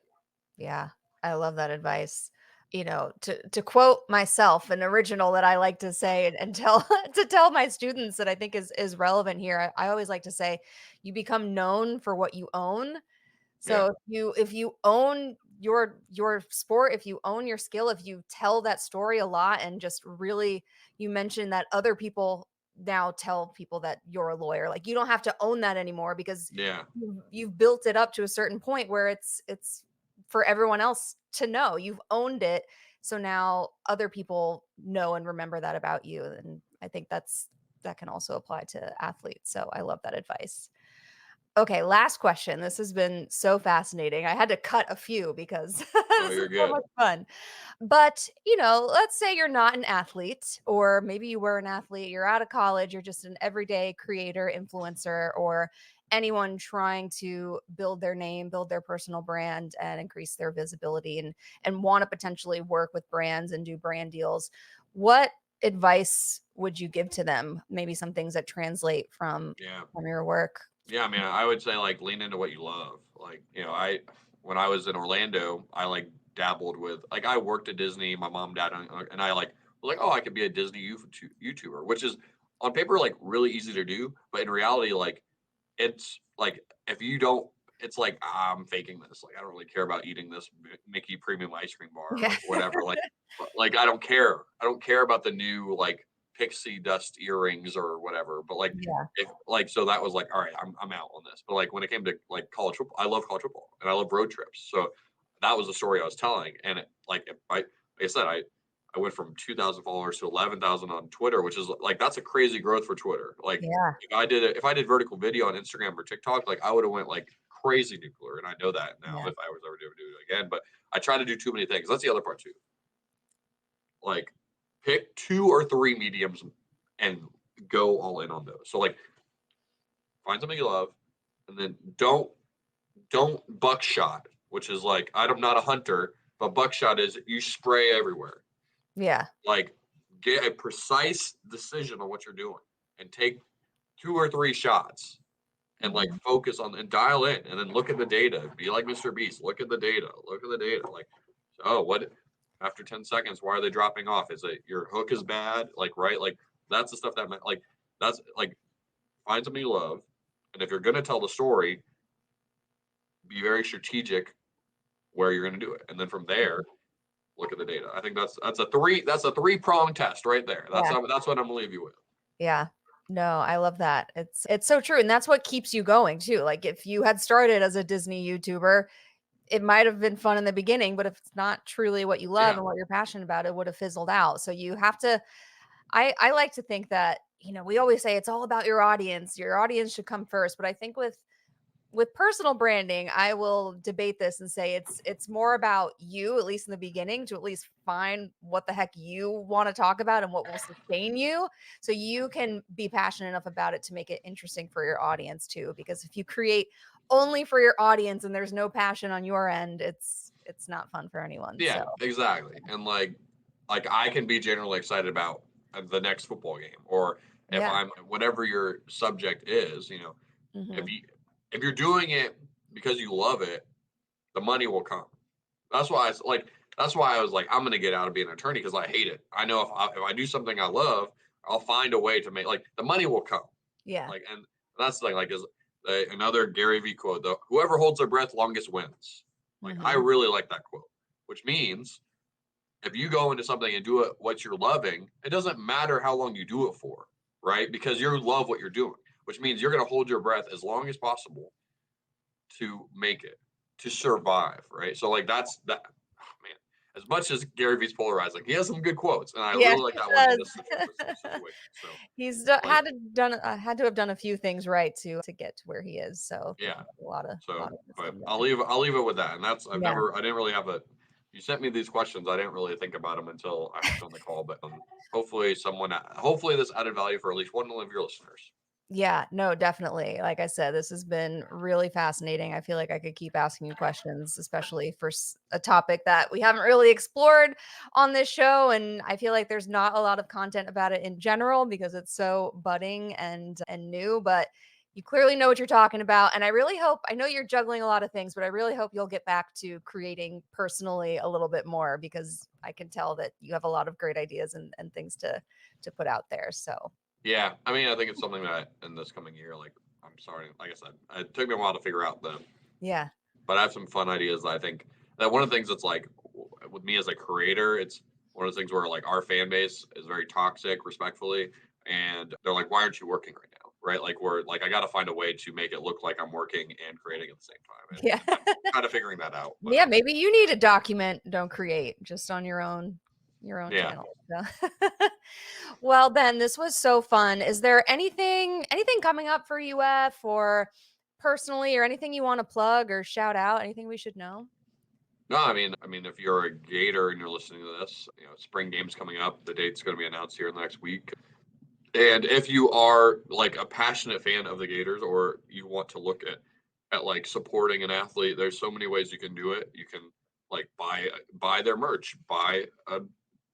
Speaker 1: Yeah. I love that advice. To quote myself, an original that I like to say and tell to tell my students that I think is relevant here. I always like to say, you become known for what you own.
Speaker 2: yeah,
Speaker 1: So if you own your sport, if you own your skill, if you tell that story a lot and just really you mentioned that other people now tell people that you're a lawyer. Like you don't have to own that anymore because
Speaker 2: yeah,
Speaker 1: you've built it up to a certain point where it's for everyone else to know. You've owned it. So now other people know and remember that about you. And I think that can also apply to athletes. So I love that advice. Okay, last question. This has been so fascinating. I had to cut a few because
Speaker 2: no,
Speaker 1: this is
Speaker 2: you're
Speaker 1: so
Speaker 2: good.
Speaker 1: much fun. But, let's say you're not an athlete, or maybe you were an athlete, you're out of college, you're just an everyday creator, influencer, or anyone trying to build their name, build their personal brand, and increase their visibility and want to potentially work with brands and do brand deals. What advice would you give to them? Maybe some things that translate from
Speaker 2: Yeah,
Speaker 1: from your work.
Speaker 2: yeah. I mean, I would say like lean into what you love. Like, I when I was in Orlando, I like dabbled with like I worked at Disney. My mom, dad, and I like was like, oh, I could be a Disney YouTuber, which is on paper like really easy to do, but in reality, like it's like if you don't, it's like I'm faking this. Like I don't really care about eating this Mickey premium ice cream bar or
Speaker 1: Yeah.
Speaker 2: like whatever. Like I don't care. I don't care about the new like pixie dust earrings or whatever. But like
Speaker 1: Yeah.
Speaker 2: if like so that was like all right, I'm out on this. But like when it came to like college football, I love college football and I love road trips. So that was the story I was telling. And like if like I said, I went from 2,000 followers to 11,000 on Twitter, which is like that's a crazy growth for Twitter. Like
Speaker 1: Yeah.
Speaker 2: if I did vertical video on Instagram or TikTok, like I would have went like crazy nuclear, and I know that now
Speaker 1: Yeah.
Speaker 2: if I was ever to do it again. But I try to do too many things. That's the other part too. Like pick two or three mediums and go all in on those. So like find something you love, and then don't buckshot, which is like I'm not a hunter, but buckshot is you spray everywhere.
Speaker 1: Yeah.
Speaker 2: Like get a precise decision on what you're doing and take two or three shots and like
Speaker 1: Mhm.
Speaker 2: focus on and dial in and then look at the data. Be like Mr. Beast. Look at the data. Look at the data. Like, oh, what after 10 seconds, why are they dropping off? Is it your hook is bad? Like, right? Like that's the stuff that like that's like find something you love. And if you're gonna tell the story, be very strategic where you're gonna do it. And then from there, look at the data. I think that's a three-pronged test right there.
Speaker 1: Yeah.
Speaker 2: That's what I'm gonna leave you with.
Speaker 1: Yeah. No, I love that. It's so true, and that's what keeps you going too. Like, if you had started as a Disney YouTuber, it might have been fun in the beginning, but if it's not truly what you love
Speaker 2: Yeah.
Speaker 1: and what you're passionate about, it would have fizzled out. So you have to I like to think that, we always say it's all about your audience. Your audience should come first, but I think with personal branding, I will debate this and say it's more about you, at least in the beginning, to at least find what the heck you want to talk about and what will sustain you, so you can be passionate enough about it to make it interesting for your audience too. Because if you create only for your audience and there's no passion on your end, it's not fun for anyone. So
Speaker 2: Yeah, exactly. And like I can be generally excited about the next football game, or if
Speaker 1: yeah.
Speaker 2: I'm whatever your subject is, if
Speaker 1: Hmm.
Speaker 2: you if you're doing it because you love it, the money will come. That's why that's why I was like, I'm gonna get out of being an attorney because I hate it. I know if I do something I love, I'll find a way to make like the money will come.
Speaker 1: Yeah.
Speaker 2: Like, and that's the thing. Like, is another Gary V quote though? Whoever holds their breath longest wins. Like, I
Speaker 1: Hmm.
Speaker 2: really like that quote, which means if you go into something and do it what you're loving, it doesn't matter how long you do it for, right? Because you love what you're doing, which means you're gonna hold your breath as long as possible to make it, to survive, right? So like that's that. Oh, man, as much as Gary Vee's polarizing, he has some good quotes, and I
Speaker 1: Yes,
Speaker 2: really like
Speaker 1: it
Speaker 2: that one in
Speaker 1: does.
Speaker 2: this specific situation. So like,
Speaker 1: Had to have done a few things right to get to where he is. So I think
Speaker 2: yeah.
Speaker 1: he has a lot
Speaker 2: So,
Speaker 1: of
Speaker 2: but
Speaker 1: wisdom
Speaker 2: I'll
Speaker 1: there.
Speaker 2: leave it with that. And that's
Speaker 1: Yeah.
Speaker 2: I didn't really have a. You sent me these questions. I didn't really think about them until I hopped on the call. But hopefully this added value for at least one of your listeners.
Speaker 1: Yeah, no, definitely. Like I said, this has been really fascinating. I feel like I could keep asking you questions, especially for a topic that we haven't really explored on this show. And I feel like there's not a lot of content about it in general because it's so budding and new. But you clearly know what you're talking about. And I really hope, I know you're juggling a lot of things, but I really hope you'll get back to creating personally a little bit more because I can tell that you have a lot of great ideas and things to put out there. So
Speaker 2: Yeah, I mean, I think it's something that in this coming year, like I'm sorry, like I said, it took me a while to figure out
Speaker 1: yeah.
Speaker 2: but I have some fun ideas that I think that one of the things that's like with me as a creator, it's one of the things where like our fan base is very toxic, respectfully, and they're like, "Why aren't you working right now?" Right? Like we're like, I got to find a way to make it look like I'm working and creating at the same time,
Speaker 1: Yeah.
Speaker 2: and I'm kind of figuring that out. But
Speaker 1: Yeah, maybe you need to document, don't create, just on your own
Speaker 2: yeah,
Speaker 1: channel. So well, Ben, this was so fun. Is there anything coming up for UF or personally or anything you want to plug or shout out? Anything we should know?
Speaker 2: no, I mean, if you're a Gator and you're listening to this, spring game's coming up. The date's going to be announced here in the next week. And if you are like a passionate fan of the Gators or you want to look at like supporting an athlete, there's so many ways you can do it. You can like buy their merch, buy a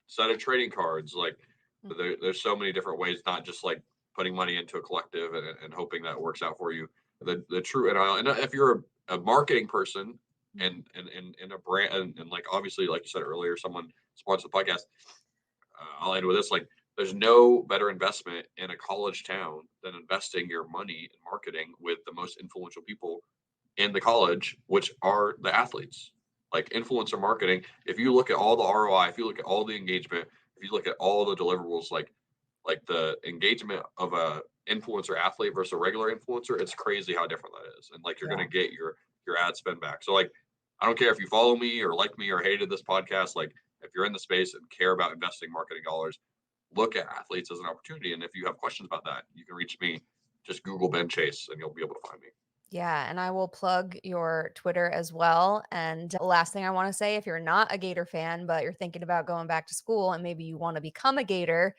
Speaker 2: set of trading cards. Like
Speaker 1: Mm,
Speaker 2: there's so many different ways, not just like putting money into a collective and hoping that works out for you. The true and if you're a marketing person
Speaker 1: mm,
Speaker 2: and a brand and like obviously like you said earlier, someone sponsors the podcast. I'll end with this: like, there's no better investment in a college town than investing your money in marketing with the most influential people in the college, which are the athletes. Like influencer marketing, if you look at all the ROI, if you look at all the engagement, if you look at all the deliverables, like the engagement of a influencer athlete versus a regular influencer, it's crazy how different that is. And like you're
Speaker 1: yeah.
Speaker 2: gonna get your ad spend back. So like I don't care if you follow me or like me or hated this podcast, like if you're in the space and care about investing marketing dollars, look at athletes as an opportunity. And if you have questions about that, you can reach me. Just Google Ben Chase and you'll be able to find me.
Speaker 1: Yeah, and I will plug your Twitter as well. And the last thing I want to say, if you're not a Gator fan, but you're thinking about going back to school and maybe you want to become a Gator,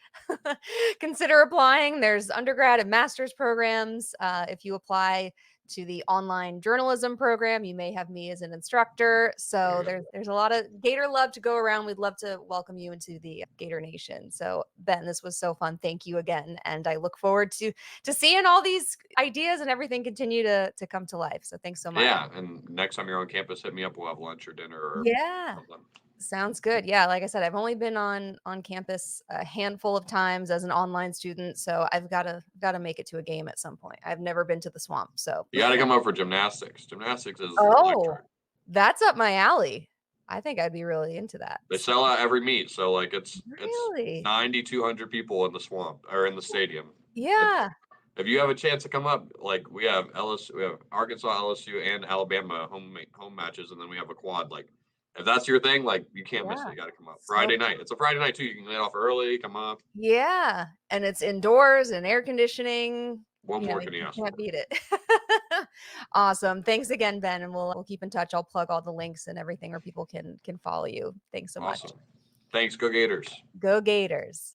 Speaker 1: consider applying. There's undergrad and master's programs. If you apply to the online journalism program, you may have me as an instructor.
Speaker 2: There
Speaker 1: So
Speaker 2: you go.
Speaker 1: there's a lot of Gator love to go around. We'd love to welcome you into the Gator Nation. So Ben, this was so fun. Thank you again, and I look forward to seeing all these ideas and everything continue to come to life. So thanks so much.
Speaker 2: Yeah. And next time you're on campus, hit me up. We'll have lunch or dinner or
Speaker 1: Yeah.
Speaker 2: something.
Speaker 1: Sounds good. Yeah, like I said, I've only been on campus a handful of times as an online student, so I've got to make it to a game at some point. I've never been to the swamp, so
Speaker 2: You got to come up for gymnastics. Gymnastics is
Speaker 1: oh,
Speaker 2: electric.
Speaker 1: that's up my alley. I think I'd be really into that.
Speaker 2: They
Speaker 1: So
Speaker 2: sell out every meet, so like it's
Speaker 1: really?
Speaker 2: 9,200 people in the swamp or in the stadium. If
Speaker 1: Yeah.
Speaker 2: if you have a chance to come up, like we have Arkansas, LSU, and Alabama home matches, and then we have a quad. Like if that's your thing, like you can't miss it.
Speaker 1: Yeah.
Speaker 2: You got to come up
Speaker 1: So
Speaker 2: Friday night. It's a Friday night too. You can get off early, come up.
Speaker 1: yeah, and it's indoors and air conditioning.
Speaker 2: What more can you
Speaker 1: You
Speaker 2: ask
Speaker 1: can't
Speaker 2: for?
Speaker 1: beat it. Awesome. Thanks again, Ben, and we'll keep in touch. I'll plug all the links and everything where people can follow you. Thanks so much.
Speaker 2: Awesome. Thanks, Go Gators.
Speaker 1: Go Gators.